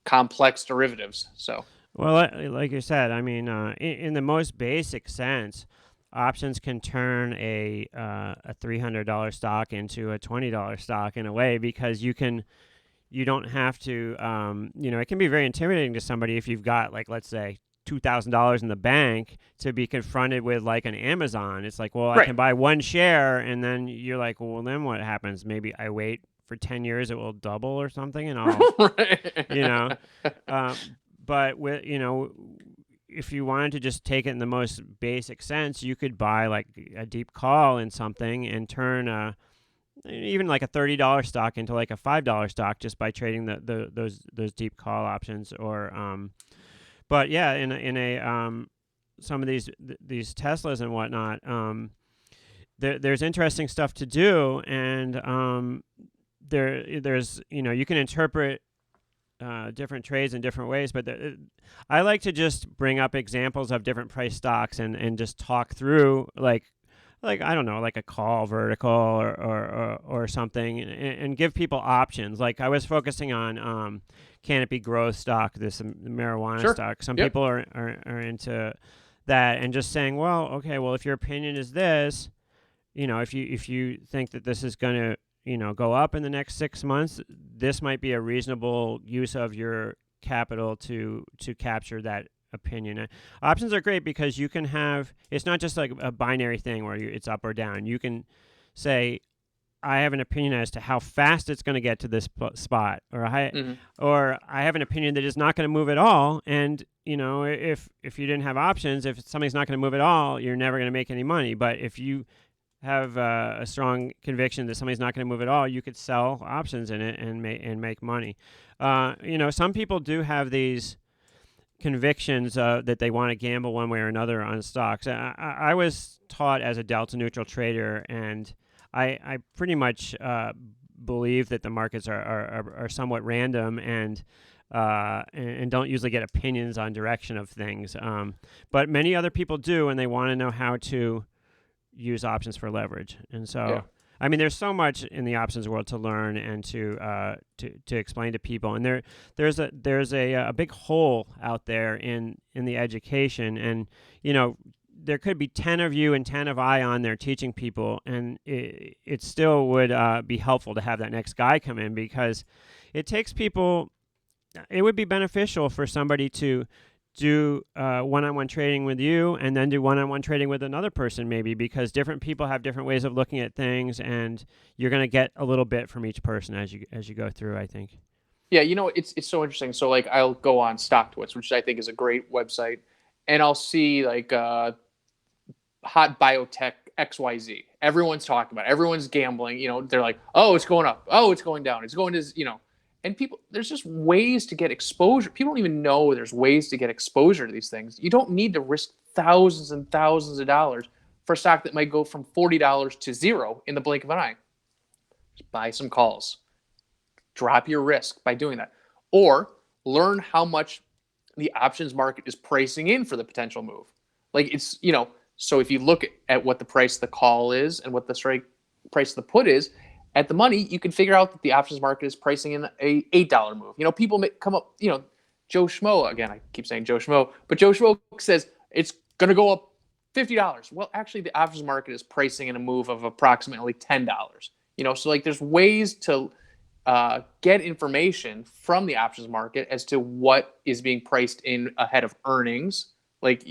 Speaker 4: complex derivatives. So,
Speaker 3: well, like you said, I mean, in the most basic sense, options can turn a $300 stock into a $20 stock in a way, because you don't have to, it can be very intimidating to somebody if you've got, like, let's say $2,000 in the bank to be confronted with like an Amazon. It's like, well,
Speaker 4: right.
Speaker 3: I can buy one share, and then you're like, well, then what happens? Maybe I wait for 10 years, it will double or something, and I'll,
Speaker 4: right.
Speaker 3: but with, if you wanted to just take it in the most basic sense, you could buy like a deep call in something and turn even like a $30 stock into like a $5 stock just by trading those deep call options. Or but yeah, in a some of these Teslas and whatnot, there's interesting stuff to do, and there's you can interpret different trades in different ways, but I like to just bring up examples of different price stocks and just talk through like I don't know, like a call vertical or something, and give people options. Like I was focusing on canopy growth stock, this marijuana
Speaker 4: Sure.
Speaker 3: stock. Some
Speaker 4: Yep.
Speaker 3: people are into that and just saying, well, okay, well, if your opinion is this, if you think that this is going to, go up in the next 6 months, this might be a reasonable use of your capital to capture that opinion. Options are great because you can have, it's not just like a binary thing where it's up or down. You can say, I have an opinion as to how fast it's going to get to this spot, or I have an opinion that it's not going to move at all. And if you didn't have options, if something's not going to move at all, you're never going to make any money. But if you have a strong conviction that something's not going to move at all, you could sell options in it and make money. Some people do have these convictions that they want to gamble one way or another on stocks. I was taught as a delta neutral trader, and I pretty much believe that the markets are somewhat random and don't usually get opinions on direction of things. But many other people do, and they want to know how to use options for leverage. And so, I mean, there's so much in the options world to learn and to explain to people. And there's a big hole out there in the education, and there could be 10 of you and 10 of I on there teaching people, and it still would be helpful to have that next guy come in, because it takes people, it would be beneficial for somebody to do one-on-one trading with you and then do one-on-one trading with another person, maybe, because different people have different ways of looking at things, and you're going to get a little bit from each person as you go through, I think.
Speaker 4: Yeah, it's so interesting. So like I'll go on StockTwits, which I think is a great website, and I'll see like hot biotech XYZ. Everyone's talking about it. Everyone's gambling. They're like, oh, it's going up. Oh, it's going down. It's going to, and people, there's just ways to get exposure. People don't even know there's ways to get exposure to these things. You don't need to risk thousands and thousands of dollars for a stock that might go from $40 to zero in the blink of an eye. Just buy some calls. Drop your risk by doing that. Or learn how much the options market is pricing in for the potential move. Like it's, so if you look at what the price of the call is and what the strike price of the put is, at the money, you can figure out that the options market is pricing in a $8 move. People may come up, Joe Schmo, again, I keep saying Joe Schmo, but Joe Schmo says it's going to go up $50. Well, actually, the options market is pricing in a move of approximately $10. So like there's ways to get information from the options market as to what is being priced in ahead of earnings. Like,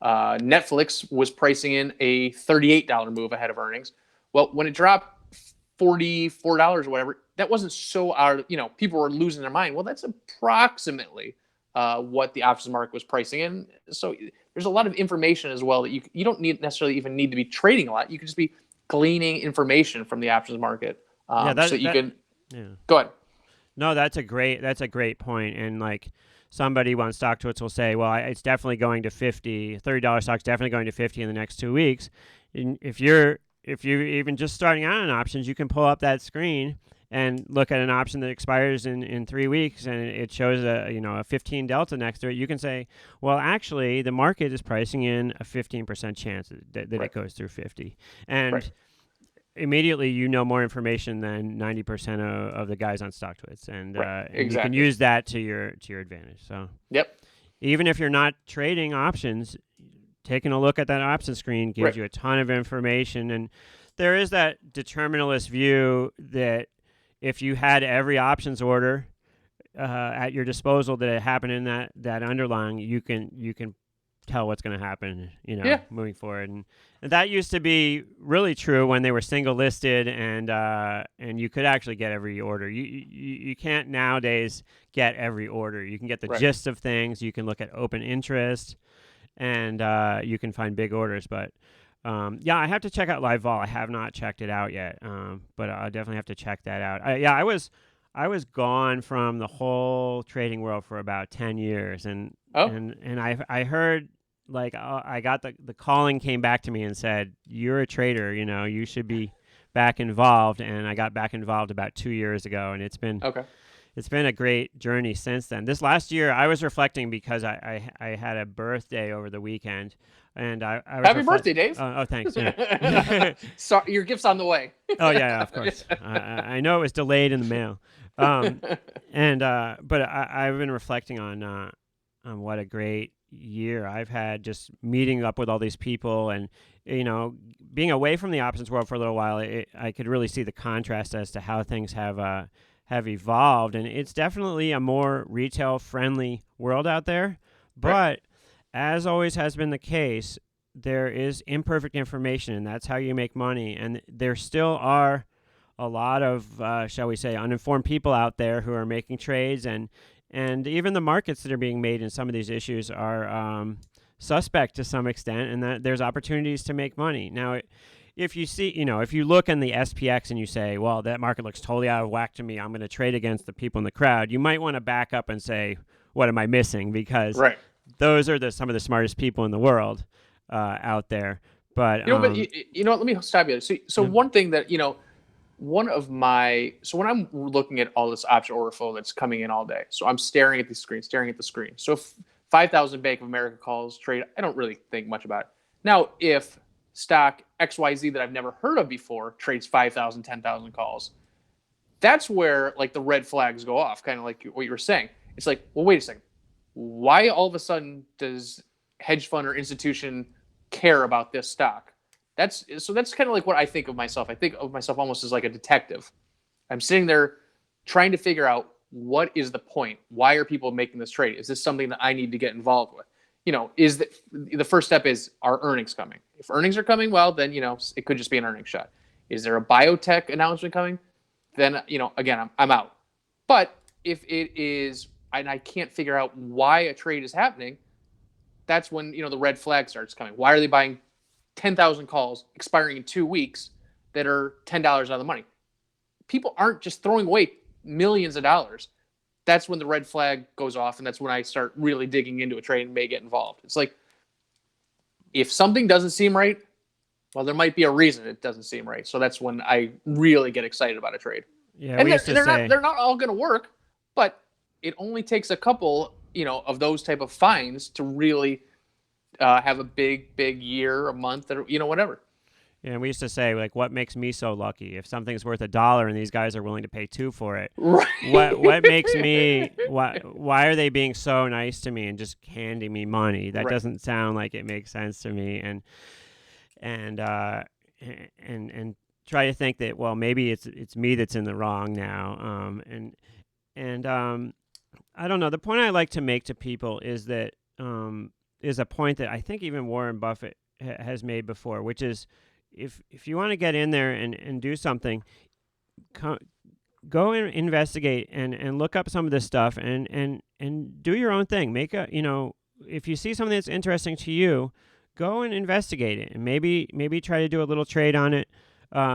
Speaker 4: Netflix was pricing in a $38 move ahead of earnings. Well, when it dropped $44 or whatever, that wasn't so out. People were losing their mind. Well, that's approximately what the options market was pricing in. So there's a lot of information as well that you don't necessarily even need to be trading a lot. You can just be gleaning information from the options market. So you can go ahead.
Speaker 3: No, that's a great point. And like somebody on StockTwits will say, well, it's definitely going to 50. $30 stock's definitely going to 50 in the next 2 weeks. And if you're even just starting out on options, you can pull up that screen and look at an option that expires in 3 weeks, and it shows a 15 delta next to it. You can say, well, actually, the market is pricing in a 15% chance that
Speaker 4: Right.
Speaker 3: it goes through 50, and
Speaker 4: Right.
Speaker 3: immediately more information than 90% of the guys on StockTwits, and
Speaker 4: Exactly.
Speaker 3: you can use that to your advantage. So
Speaker 4: Yep.
Speaker 3: even if you're not trading options, taking a look at that option screen gives you a ton of information. And there is that determinalist view that if you had every options order at your disposal that it happened in that underlying, you can tell what's going to happen, moving forward. And that used to be really true when they were single listed, and you could actually get every order. You can't nowadays get every order. You can get the gist of things. You can look at open interest, and you can find big orders. But I have to check out Live Vol. I have not checked it out yet, but I'll definitely have to check that out. I was gone from the whole trading world for about 10 years, and I heard, like, I got the calling came back to me and said, you're a trader, you should be back involved. And I got back involved about 2 years ago, and it's been it's been a great journey since then. This last year, I was reflecting because I had a birthday over the weekend, and I was
Speaker 4: Happy birthday, Dave.
Speaker 3: Oh, thanks. Yeah.
Speaker 4: So your gift's on the way.
Speaker 3: Oh yeah, of course. I know it was delayed in the mail, and but I've been reflecting on what a great year I've had, just meeting up with all these people, and being away from the options world for a little while. I could really see the contrast as to how things have evolved, and it's definitely a more retail friendly world out there. But
Speaker 4: Right.
Speaker 3: as always has been the case, there is imperfect information, and that's how you make money. And there still are a lot of, shall we say, uninformed people out there who are making trades, and even the markets that are being made in some of these issues are suspect to some extent, and that there's opportunities to make money. Now, if you see, if you look in the SPX and you say, well, that market looks totally out of whack to me, I'm going to trade against the people in the crowd, you might want to back up and say, what am I missing? Because
Speaker 4: Right.
Speaker 3: those are some of the smartest people in the world out there. But
Speaker 4: But let me stop you. So
Speaker 3: Yeah.
Speaker 4: one thing that when I'm looking at all this option order flow that's coming in all day, so I'm staring at the screen. So if 5,000 Bank of America calls trade, I don't really think much about it. Now, if stock XYZ that I've never heard of before trades 5,000, 10,000 calls, that's where like the red flags go off, kind of like what you were saying. It's like, well, wait a second. Why all of a sudden does hedge fund or institution care about this stock? That's kind of like what I think of myself. I think of myself almost as like a detective. I'm sitting there trying to figure out what is the point. Why are people making this trade? Is this something that I need to get involved with? Is that the first step is, are earnings coming? If earnings are coming, well, then it could just be an earnings shot. Is there a biotech announcement coming? Then again, I'm out. But if it is, and I can't figure out why a trade is happening, that's when the red flag starts coming. Why are they buying 10,000 calls expiring in 2 weeks that are $10 out of the money? People aren't just throwing away millions of dollars. That's when the red flag goes off, and that's when I start really digging into a trade and may get involved. It's like, if something doesn't seem right, well, there might be a reason it doesn't seem right. So that's when I really get excited about a trade.
Speaker 3: Yeah,
Speaker 4: And
Speaker 3: we used to say,
Speaker 4: they're not all going to work, but it only takes a couple, of those type of finds to really have a big year, a month, or whatever.
Speaker 3: yeah, we used to say, like, what makes me so lucky? If something's worth $1 and these guys are willing to pay $2 for it,
Speaker 4: Right.
Speaker 3: what makes me? Why are they being so nice to me and just handing me money? That
Speaker 4: Right.
Speaker 3: doesn't sound like it makes sense to me. And try to think that, well, maybe it's me that's in the wrong now. I don't know. The point I like to make to people is that is a point that I think even Warren Buffett has made before, which is, if you want to get in there and do something, go and investigate and look up some of this stuff and do your own thing. Make if you see something that's interesting to you, go and investigate it, and maybe try to do a little trade on it.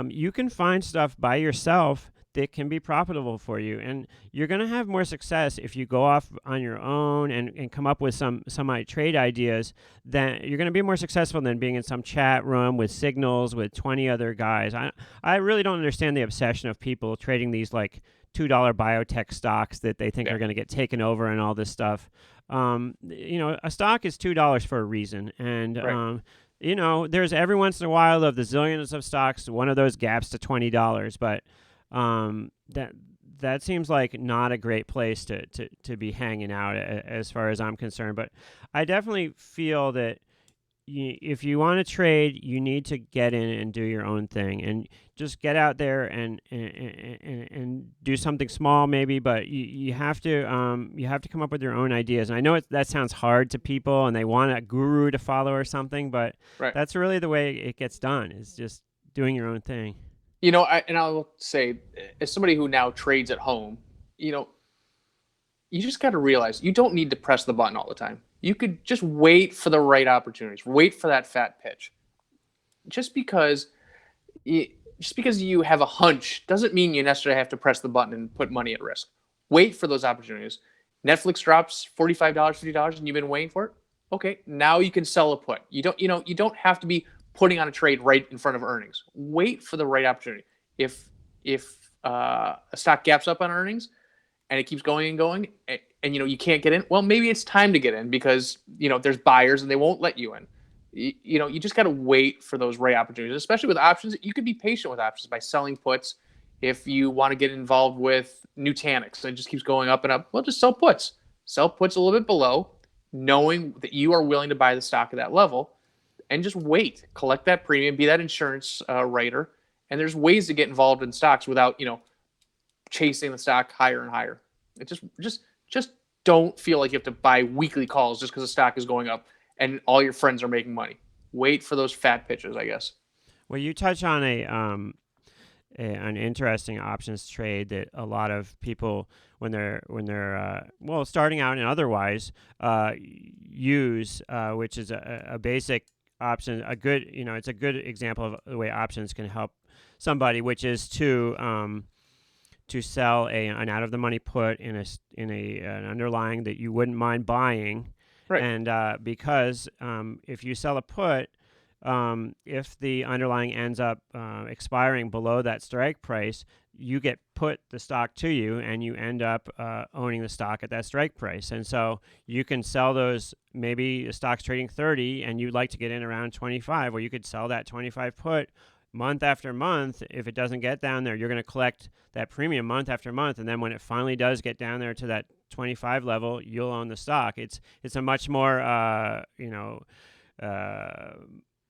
Speaker 3: You can find stuff by yourself that can be profitable for you, and you're going to have more success if you go off on your own and come up with some trade ideas. Then you're going to be more successful than being in some chat room with signals with 20 other guys. I really don't understand the obsession of people trading these like $2 biotech stocks that they think are going to get taken over and all this stuff. A stock is $2 for a reason, and
Speaker 4: Right.
Speaker 3: there's every once in a while of the zillions of stocks, one of those gaps to $20, but that seems like not a great place to be hanging out as far as I'm concerned. But I definitely feel that if you want to trade, you need to get in and do your own thing, and just get out there and do something small maybe, but you have to come up with your own ideas. And I know that sounds hard to people, and they want a guru to follow or something, but
Speaker 4: Right.
Speaker 3: that's really the way it gets done, is just doing your own thing.
Speaker 4: I will say, as somebody who now trades at home, you just got to realize you don't need to press the button all the time. You could just wait for the right opportunities, wait for that fat pitch. Just because you have a hunch doesn't mean you necessarily have to press the button and put money at risk. Wait for those opportunities. Netflix drops $45, $50, and you've been waiting for it. Okay, now you can sell a put. You don't have to be putting on a trade right in front of earnings. Wait for the right opportunity. If a stock gaps up on earnings, and it keeps going and going, and you can't get in, well, maybe it's time to get in because there's buyers and they won't let you in. You just got to wait for those right opportunities, especially with options. You could be patient with options by selling puts. If you want to get involved with Nutanix and it just keeps going up and up, well, just sell puts. Sell puts a little bit below, knowing that you are willing to buy the stock at that level, and just wait, collect that premium, be that insurance writer. And there's ways to get involved in stocks without chasing the stock higher and higher. It just don't feel like you have to buy weekly calls just because the stock is going up and all your friends are making money. Wait for those fat pitches, I guess.
Speaker 3: Well, you touch on an interesting options trade that a lot of people, when they're starting out and otherwise, use, which is a basic option. It's a good example of the way options can help somebody, which is to sell an out of the money put in an underlying that you wouldn't mind buying.
Speaker 4: Right.
Speaker 3: And because if you sell a put, if the underlying ends up expiring below that strike price, you get put the stock to you and you end up owning the stock at that strike price. And so you can sell those, maybe the stock's trading 30 and you'd like to get in around 25, or you could sell that 25 put month after month. If it doesn't get down there, you're going to collect that premium month after month, and then when it finally does get down there to that 25 level, you'll own the stock. It's a much more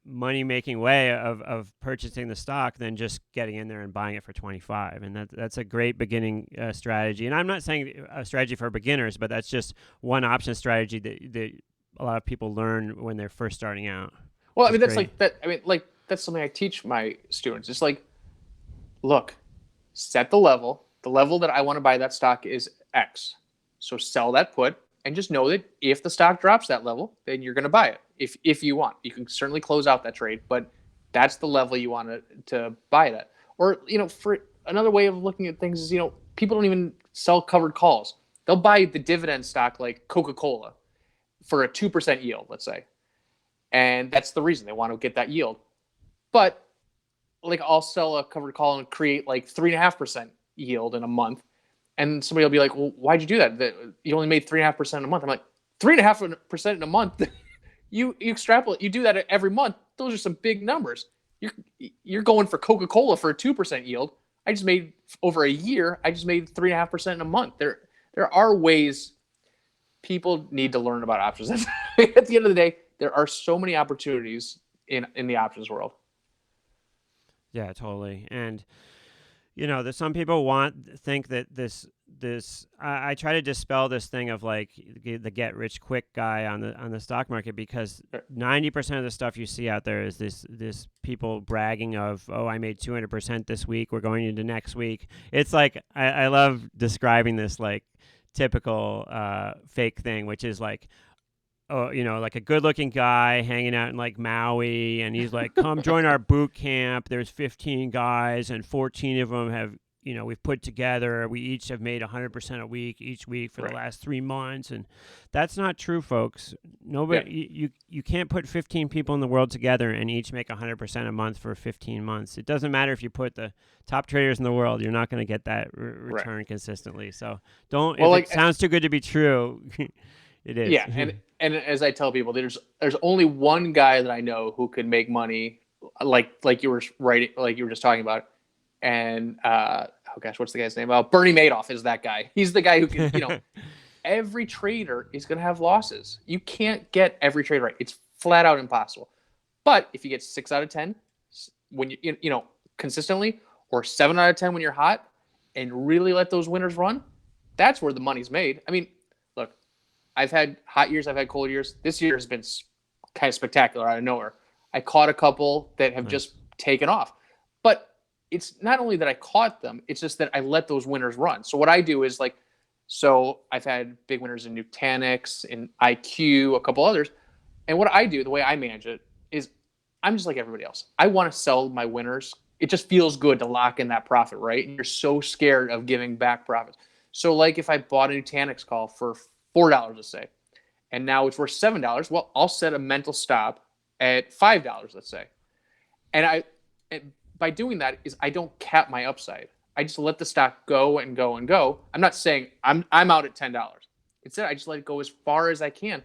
Speaker 3: money-making way of purchasing the stock than just getting in there and buying it for 25. And that's a great beginning strategy. And I'm not saying a strategy for beginners, but that's just one option strategy that a lot of people learn when they're first starting out.
Speaker 4: Well, I mean, that's great. That's something I teach my students. It's like, look, set the level. The level that I want to buy that stock is X. So sell that put, and just know that if the stock drops that level, then you're going to buy it. If you want, you can certainly close out that trade, but that's the level you want to buy it at. Or, for another way of looking at things is, people don't even sell covered calls. They'll buy the dividend stock like Coca-Cola for a 2% yield, let's say. And that's the reason they want to get that yield. But like, I'll sell a covered call and create like 3.5% yield in a month. And somebody will be like, well, why'd you do that? You only made 3.5% in a month. I'm like, 3.5% in a month? You extrapolate, you do that every month. Those are some big numbers. You're going for Coca-Cola for a 2% yield. I just made, over a year, I just made 3.5% in a month. There are ways. People need to learn about options. At the end of the day, there are so many opportunities in the options world.
Speaker 3: Yeah, totally. And there's some people think that this I try to dispel this thing of like the get rich quick guy on the stock market, because 90% of the stuff you see out there is this people bragging of, oh, I made 200% this week, we're going into next week. It's like I love describing this like typical fake thing, which is like, oh, like a good-looking guy hanging out in like Maui, and he's like, come join our boot camp. There's 15 guys, and 14 of them have, we've put together. We each have made 100% a week each week for the last 3 months, and that's not true, folks. Nobody, you can't put 15 people in the world together and each make 100% a month for 15 months. It doesn't matter if you put the top traders in the world; you're not going to get that return consistently. So don't. Well, if it sounds too good to be true. It is.
Speaker 4: Yeah, and as I tell people, there's only one guy that I know who could make money like you were writing, like you were just talking about, and oh gosh, what's the guy's name? Bernie Madoff is that guy. He's the guy who can, every trader is going to have losses. You can't get every trade right. It's flat out impossible. But if you get 6 out of 10 when you consistently, or 7 out of 10 when you're hot, and really let those winners run, that's where the money's made. I mean, look, I've had hot years, I've had cold years. This year has been kind of spectacular out of nowhere. I caught a couple that have just taken off. But it's not only that I caught them, it's just that I let those winners run. So what I do is so I've had big winners in Nutanix, in IQ, a couple others. And what I do, the way I manage it, is I'm just like everybody else. I want to sell my winners. It just feels good to lock in that profit, right? And you're so scared of giving back profits. So like if I bought a Nutanix call for $4, let's say, and now it's worth $7, well, I'll set a mental stop at $5, let's say. And by doing that is I don't cap my upside. I just let the stock go and go and go. I'm not saying I'm out at $10. Instead, I just let it go as far as I can.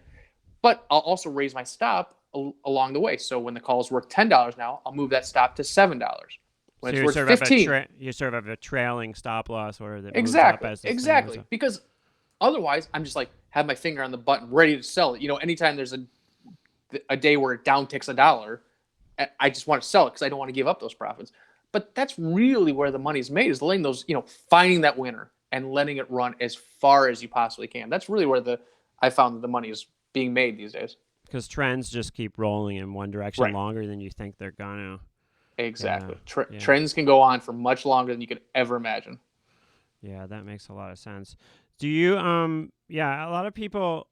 Speaker 4: But I'll also raise my stop along the way. So when the call is worth $10 now, I'll move that stop to $7. When
Speaker 3: So
Speaker 4: it's worth 15,
Speaker 3: you sort of have a trailing stop loss order that moves
Speaker 4: exactly,
Speaker 3: up as
Speaker 4: exactly. Because otherwise, I'm just like have my finger on the button, ready to sell it. Anytime there's a day where it down ticks $1, I just want to sell it because I don't want to give up those profits. But that's really where the money's made, is letting those, finding that winner and letting it run as far as you possibly can. That's really where I found that the money is being made these days.
Speaker 3: Because trends just keep rolling in one direction
Speaker 4: Right.
Speaker 3: longer than you think they're gonna.
Speaker 4: Exactly.
Speaker 3: Yeah.
Speaker 4: Trends can go on for much longer than you could ever imagine.
Speaker 3: Yeah, that makes a lot of sense. Do you yeah, a lot of people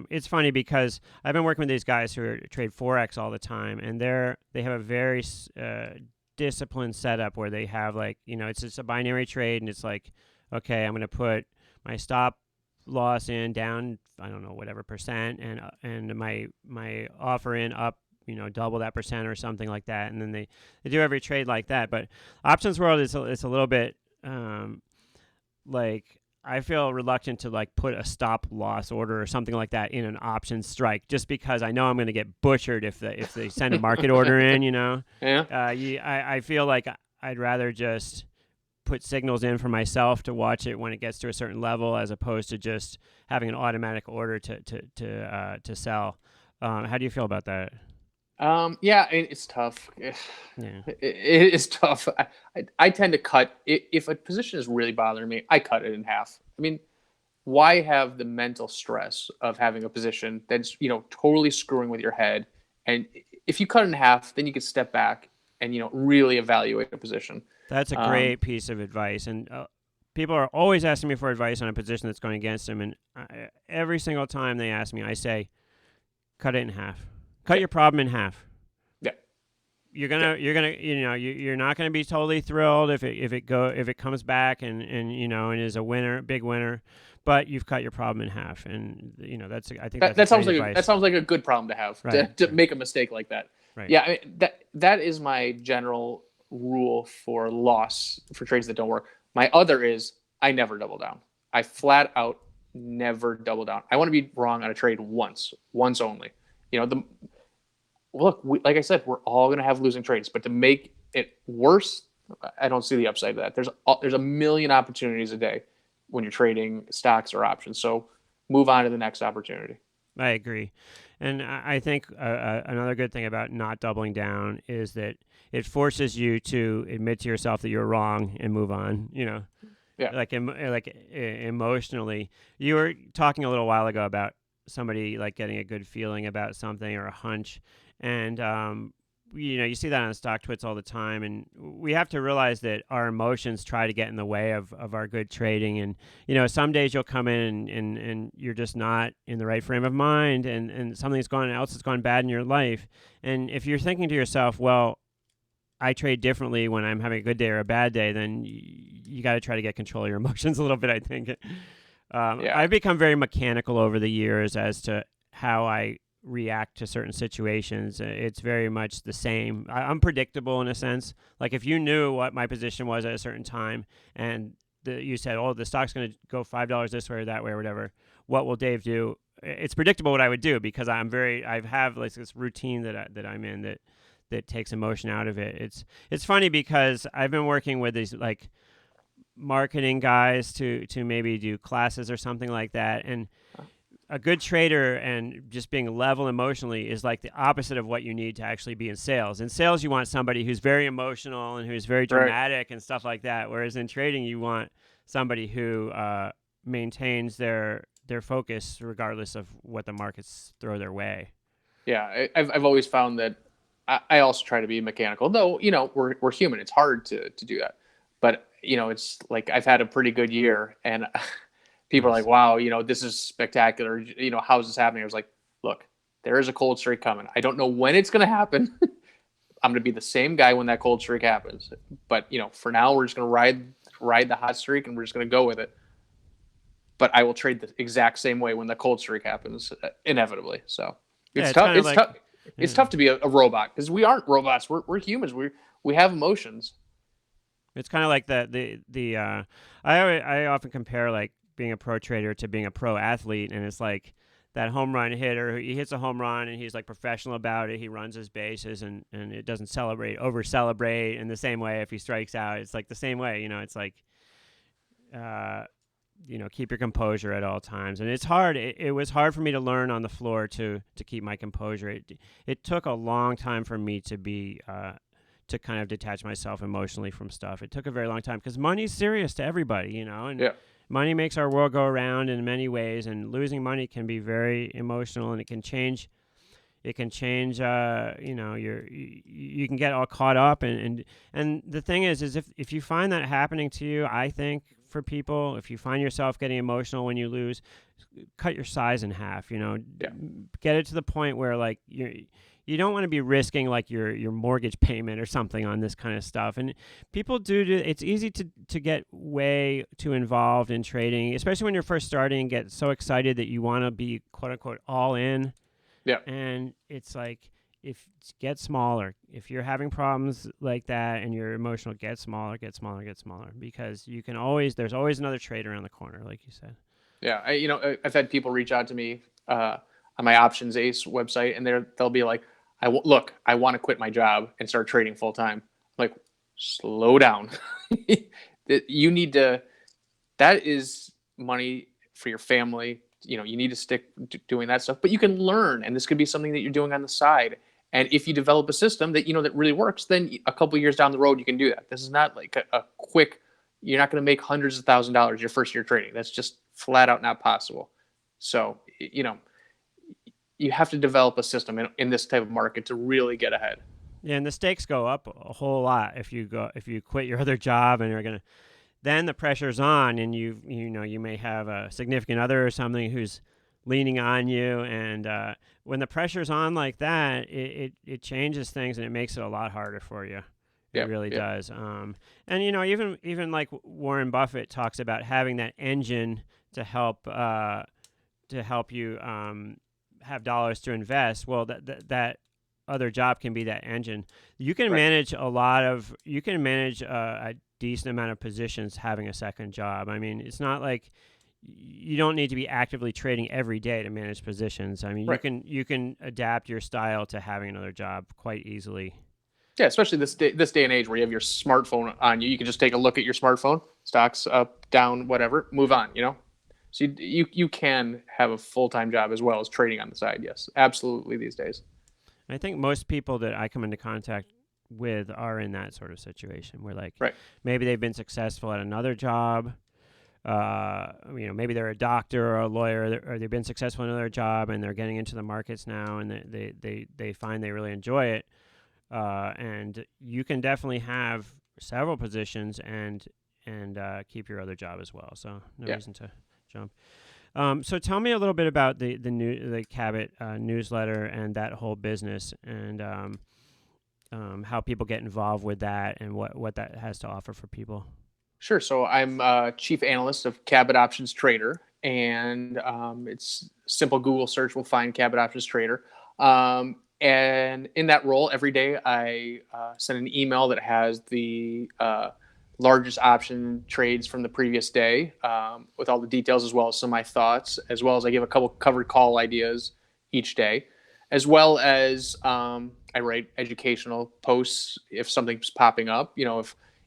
Speaker 3: it's funny because I've been working with these guys who trade Forex all the time, and they have a very disciplined setup where they have it's just a binary trade, and it's like, okay, I'm going to put my stop loss in down, I don't know, whatever percent, and my offer in up, double that percent or something like that, and then they do every trade like that. But options world is it's a little bit I feel reluctant to put a stop loss order or something like that in an option strike, just because I know I'm going to get butchered if they send a market order in.
Speaker 4: Yeah.
Speaker 3: I feel like I'd rather just put signals in for myself to watch it when it gets to a certain level, as opposed to just having an automatic order to sell. How do you feel about that?
Speaker 4: Yeah, it's tough.
Speaker 3: Yeah.
Speaker 4: It is tough. I tend to cut. If a position is really bothering me, I cut it in half. I mean, why have the mental stress of having a position that's, totally screwing with your head? And if you cut it in half, then you can step back and, really evaluate a position.
Speaker 3: That's a great piece of advice. And people are always asking me for advice on a position that's going against them. And every single time they ask me, I say, cut it in half. Cut your problem in half.
Speaker 4: Yeah.
Speaker 3: You're not gonna be totally thrilled if it comes back and is a winner, big winner, but you've cut your problem in half, and I think that
Speaker 4: sounds like a good problem to have, right, to make a mistake like that.
Speaker 3: Right.
Speaker 4: Yeah, that is my general rule for loss for trades that don't work. My other is I never double down. I flat out never double down. I want to be wrong on a trade once only. Like I said, we're all going to have losing trades, but to make it worse, I don't see the upside of that. There's a million opportunities a day when you're trading stocks or options. So move on to the next opportunity.
Speaker 3: I agree. And I think another good thing about not doubling down is that it forces you to admit to yourself that you're wrong and move on, Yeah. Emotionally. You were talking a little while ago about somebody getting a good feeling about something or a hunch, and you see that on StockTwits all the time, and we have to realize that our emotions try to get in the way of our good trading. And some days you'll come in and you're just not in the right frame of mind, and something else has gone bad in your life, and if you're thinking to yourself, well, I trade differently when I'm having a good day or a bad day, then you got to try to get control of your emotions a little bit, I think. I've become very mechanical over the years as to how I react to certain situations. It's very much the same. I'm predictable in a sense. Like if you knew what my position was at a certain time and you said, oh, the stock's going to go $5 this way or that way or whatever, what will Dave do? It's predictable what I would do because I have this routine that I'm in that takes emotion out of it. It's funny because I've been working with these marketing guys to maybe do classes or something like that, and a good trader and just being level emotionally is like the opposite of what you need to actually be in sales. In sales, you want somebody who's very emotional and who's very dramatic, right, and stuff like that, whereas in trading you want somebody who maintains their focus regardless of what the markets throw their way.
Speaker 4: Yeah, I've always found that I also try to be mechanical, though we're human. It's hard to do that, but it's like I've had a pretty good year, and people are like, wow, this is spectacular. How's this happening? I was like, look, there is a cold streak coming. I don't know when it's going to happen. I'm going to be the same guy when that cold streak happens. But, for now, we're just going to ride the hot streak, and we're just going to go with it. But I will trade the exact same way when the cold streak happens, inevitably. So it's tough. It's tough. It's tough to be a robot because we aren't robots. We're humans. We have emotions.
Speaker 3: It's kind of like I often compare like being a pro trader to being a pro athlete, and it's like that home run hitter. He hits a home run and he's like professional about it. He runs his bases and it doesn't over celebrate in the same way if he strikes out. It's like the same way, you know. It's like keep your composure at all times. And it's hard. It was hard for me to learn on the floor to keep my composure. It took a long time for me to be to kind of detach myself emotionally from stuff. It took a very long time because money's serious to everybody, you know, and money makes our world go around in many ways, and losing money can be very emotional, and it can change. You know, you can get all caught up, and the thing is if you find that happening to you, I think for people, if you find yourself getting emotional when you lose, cut your size in half. You know, get it to the point where like you don't want to be risking like your mortgage payment or something on this kind of stuff. And people it's easy to get way too involved in trading, especially when you're first starting, and get so excited that you want to be quote unquote all in.
Speaker 4: Yeah.
Speaker 3: And it's like, get smaller. If you're having problems like that and you're emotional, get smaller, because there's always another trade around the corner, like you said.
Speaker 4: Yeah. I've had people reach out to me on my Options Ace website, and they'll be like, I want to quit my job and start trading full time. Like, slow down. You need to, that is money for your family. You know, you need to stick doing that stuff, but you can learn, and this could be something that you're doing on the side. And if you develop a system that, that really works, then a couple years down the road, you can do that. This is not like a quick, you're not going to make hundreds of $1,000s your first year trading. That's just flat out not possible. So, you have to develop a system in this type of market to really get ahead.
Speaker 3: Yeah, and the stakes go up a whole lot if you quit your other job and you're then the pressure's on, and you may have a significant other or something who's leaning on you, and when the pressure's on like that, it changes things, and it makes it a lot harder for you. It really does. And even like Warren Buffett talks about having that engine to help you have dollars to invest. Well, that other job can be that engine. You can manage a decent amount of positions having a second job. I mean, it's not like you don't need to be actively trading every day to manage positions. I mean, you can adapt your style to having another job quite easily.
Speaker 4: Yeah, especially this day and age where you have your smartphone on you. You can just take a look at your smartphone, stocks up, down, whatever, move on, So you can have a full-time job as well as trading on the side. Yes, absolutely these days.
Speaker 3: I think most people that I come into contact with are in that sort of situation where maybe they've been successful at another job. Maybe they're a doctor or a lawyer, or they've been successful in another job and they're getting into the markets now, and they find they really enjoy it. And you can definitely have several positions and keep your other job as well. So no reason to jump. So tell me a little bit about the Cabot newsletter and that whole business, and how people get involved with that and what that has to offer for people.
Speaker 4: Sure. So I'm chief analyst of Cabot Options Trader, and it's simple Google search will find Cabot Options Trader. And in that role, every day I send an email that has the largest option trades from the previous day with all the details, as well as some of my thoughts, as well as I give a couple covered call ideas each day, as well as I write educational posts if something's popping up.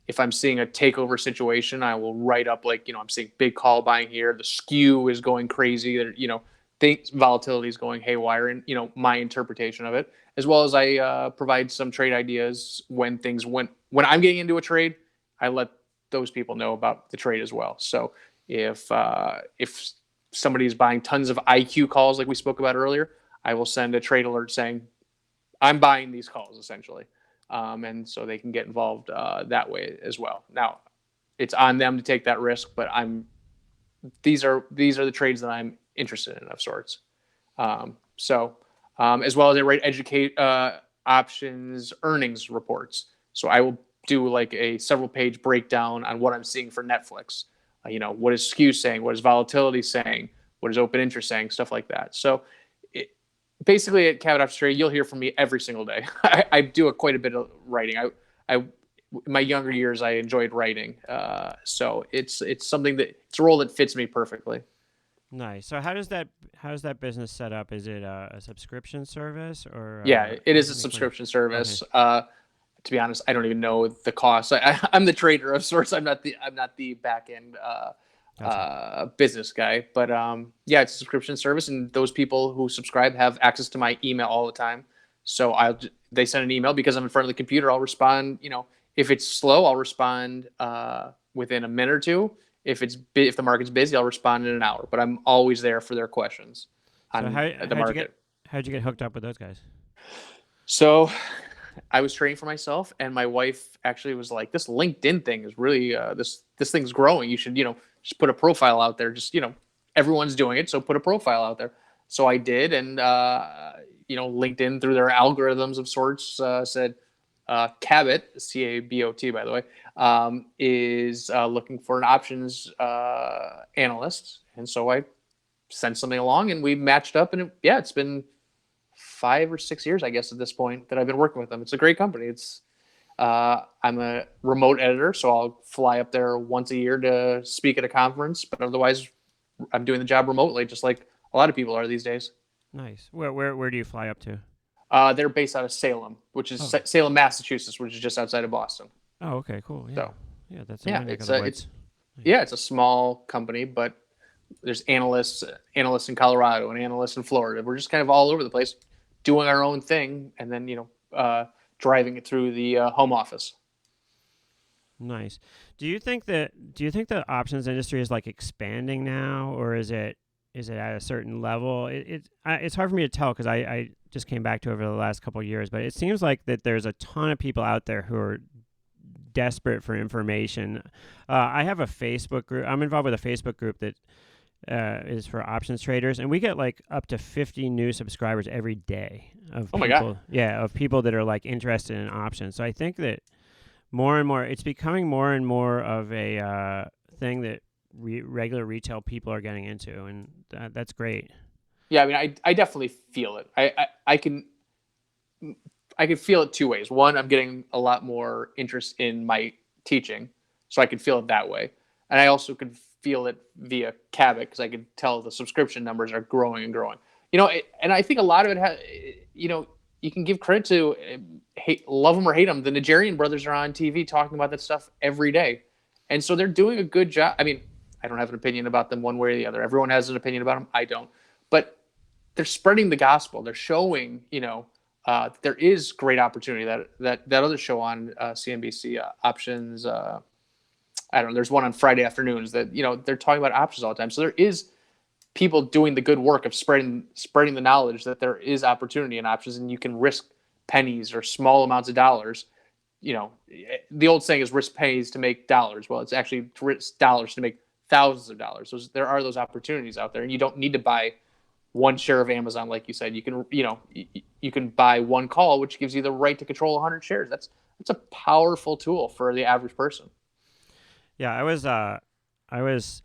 Speaker 4: If I'm seeing a takeover situation, I will write up I'm seeing big call buying here. The skew is going crazy. Volatility is going haywire, and my interpretation of it, as well as I provide some trade ideas when I'm getting into a trade. I let those people know about the trade as well. So if somebody's buying tons of IQ calls like we spoke about earlier, I will send a trade alert saying I'm buying these calls essentially, and so they can get involved that way as well. Now, it's on them to take that risk, but these are the trades that I'm interested in of sorts. As well as I write options earnings reports. So I will do like a several page breakdown on what I'm seeing for Netflix. What is skew saying? What is volatility saying? What is open interest saying? Stuff like that. So basically at Cabot Options Trading, you'll hear from me every single day. I do quite a bit of writing. in my younger years, I enjoyed writing. So it's something it's a role that fits me perfectly.
Speaker 3: Nice. So how does that business set up? Is it a subscription service or?
Speaker 4: Yeah, it
Speaker 3: How
Speaker 4: is
Speaker 3: does
Speaker 4: a
Speaker 3: it make money?
Speaker 4: subscription service.
Speaker 3: Okay.
Speaker 4: To be honest, I don't even know the cost. I'm the trader of sorts. I'm not the back end
Speaker 3: Gotcha.
Speaker 4: business guy. But yeah, it's a subscription service, and those people who subscribe have access to my email all the time. So they send an email because I'm in front of the computer. I'll respond. If it's slow, I'll respond within a minute or two. If the market's busy, I'll respond in an hour. But I'm always there for their questions
Speaker 3: So
Speaker 4: on the market.
Speaker 3: how'd you get hooked up with those guys?
Speaker 4: So I was trading for myself, and my wife actually was like, "This LinkedIn thing is really this thing's growing. You should just put a profile out there. Just everyone's doing it, so put a profile out there." So I did, and LinkedIn through their algorithms of sorts said Cabot, CABOT by the way, is looking for an options analyst, and so I sent something along, and we matched up, and it's been 5 or 6 years, I guess, at this point that I've been working with them. It's a great company. I'm a remote editor, so I'll fly up there once a year to speak at a conference, but otherwise I'm doing the job remotely, just like a lot of people are these days.
Speaker 3: Nice. Where do you fly up to?
Speaker 4: They're based out of Salem, which is Salem, Massachusetts, which is just outside of Boston.
Speaker 3: Oh, okay, cool. Yeah.
Speaker 4: So,
Speaker 3: yeah, that's in my neck of the woods.
Speaker 4: it's a small company, but there's analysts in Colorado and analysts in Florida. We're just kind of all over the place doing our own thing, and then driving it through the home office.
Speaker 3: Nice. Do you think the options industry is like expanding now, or is it at a certain level? It's hard for me to tell because I just came back to it over the last couple of years, but it seems like that there's a ton of people out there who are desperate for information. I have a Facebook group. I'm involved with a Facebook group that is for options traders, and we get like up to 50 new subscribers every day of
Speaker 4: my God.
Speaker 3: of people that are like interested in options. So I think that more and more it's becoming more and more of a thing that regular retail people are getting into, and that's great.
Speaker 4: Yeah, I mean, I definitely feel it. I can feel it two ways. One, I'm getting a lot more interest in my teaching, so I can feel it that way, and I also can feel it via Cabot because I can tell the subscription numbers are growing and growing. And I think a lot of it has, you can give credit to, love them or hate them, the Nigerian brothers are on TV talking about that stuff every day, and so they're doing a good job. I mean, I don't have an opinion about them one way or the other. Everyone has an opinion about them. I don't, but they're spreading the gospel. They're showing, there is great opportunity. That other show on CNBC, options. I don't know. There's one on Friday afternoons that they're talking about options all the time. So there is people doing the good work of spreading the knowledge that there is opportunity in options, and you can risk pennies or small amounts of dollars. The old saying is risk pennies to make dollars. Well, it's actually risk dollars to make thousands of dollars. There are those opportunities out there, and you don't need to buy one share of Amazon, like you said. You can you can buy one call, which gives you the right to control 100 shares. That's a powerful tool for the average person.
Speaker 3: Yeah, I was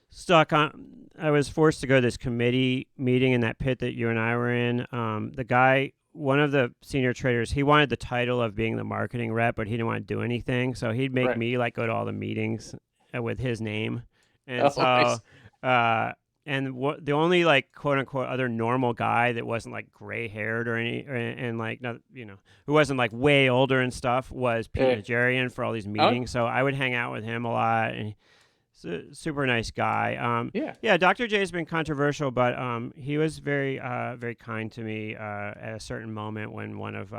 Speaker 3: stuck on. I was forced to go to this committee meeting in that pit that you and I were in. The guy, one of the senior traders, he wanted the title of being the marketing rep, but he didn't want to do anything. So he'd make me like go to all the meetings with his name, and
Speaker 4: Nice.
Speaker 3: the only like quote unquote other normal guy that wasn't like gray haired or like not who wasn't like way older and stuff was Pete Nigerian for all these meetings. So I would hang out with him a lot, and he's a super nice guy. Dr. J has been controversial, but he was very very kind to me at a certain moment when one of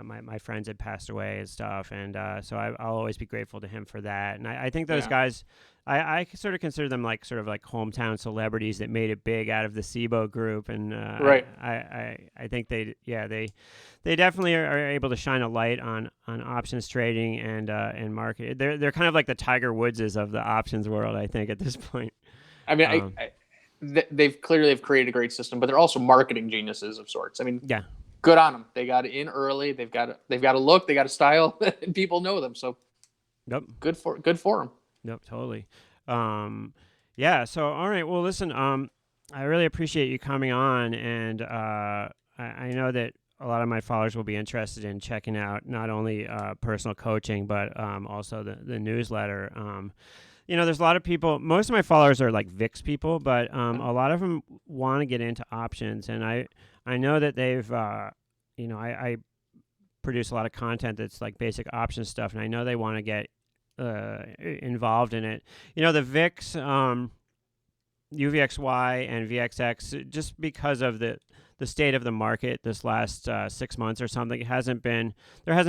Speaker 3: my friends had passed away and stuff, and so I'll always be grateful to him for that. And I think those guys, I sort of consider them like sort of like hometown celebrities that made it big out of the CBOE group, and I think they definitely are able to shine a light on options trading and market. They're kind of like the Tiger Woodses of the options world, I think, at this point.
Speaker 4: I mean, they've created a great system, but they're also marketing geniuses of sorts. I mean, good on them. They got in early. They've got a look. They got a style, and people know them. So, good for them.
Speaker 3: Nope, totally. So all right. Well, listen. I really appreciate you coming on, and I know that a lot of my followers will be interested in checking out not only personal coaching, but also the newsletter. There's a lot of people, most of my followers are like VIX people, but a lot of them want to get into options. And I know that they've, I produce a lot of content that's like basic option stuff, and I know they want to get involved in it. The VIX, UVXY and VXX, just because of the state of the market this last 6 months or something, there hasn't been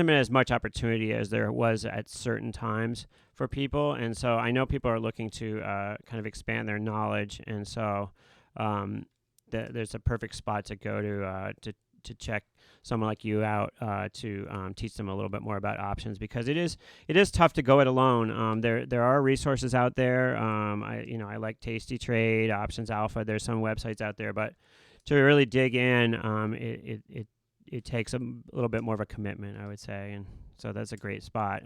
Speaker 3: as much opportunity as there was at certain times for people. And so I know people are looking to kind of expand their knowledge. And so there's a perfect spot to go to check someone like you out to teach them a little bit more about options, because it is tough to go it alone. There are resources out there. I like Tasty Trade, Options Alpha. There's some websites out there, but to really dig in, it takes a little bit more of a commitment, I would say. And so that's a great spot.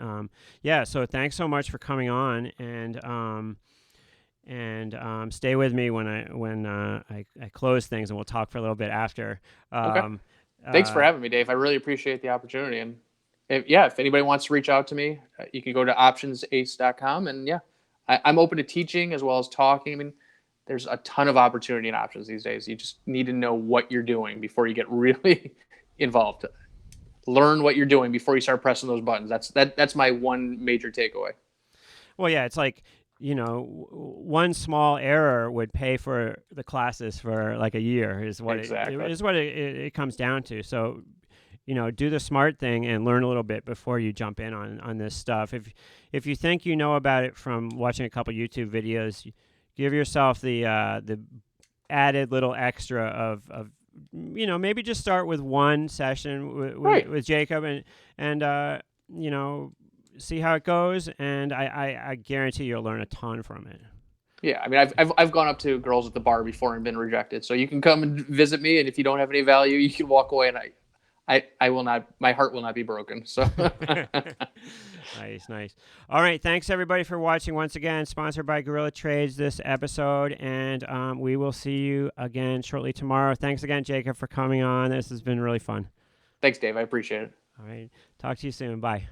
Speaker 3: So thanks so much for coming on, and stay with me when I close things, and we'll talk for a little bit after.
Speaker 4: Okay. Thanks for having me, Dave. I really appreciate the opportunity. And if anybody wants to reach out to me, you can go to optionsace.com. And I'm open to teaching as well as talking. I mean, there's a ton of opportunity in options these days. You just need to know what you're doing before you get really involved. Learn what you're doing before you start pressing those buttons. That's my one major takeaway.
Speaker 3: Well, yeah, it's like, one small error would pay for the classes for like a year is what it comes down to. So, do the smart thing and learn a little bit before you jump in on this stuff. If you think you know about it from watching a couple YouTube videos, give yourself the added little extra of maybe just start with one session with Jacob and see how it goes, and I guarantee you'll learn a ton from it.
Speaker 4: Yeah, I mean, I've gone up to girls at the bar before and been rejected. So you can come and visit me, and if you don't have any value, you can walk away, and I will not. My heart will not be broken. So
Speaker 3: nice. All right, thanks everybody for watching. Once again, sponsored by Gorilla Trades this episode, and we will see you again shortly tomorrow. Thanks again, Jacob, for coming on. This has been really fun.
Speaker 4: Thanks, Dave. I appreciate it.
Speaker 3: All right, talk to you soon. Bye.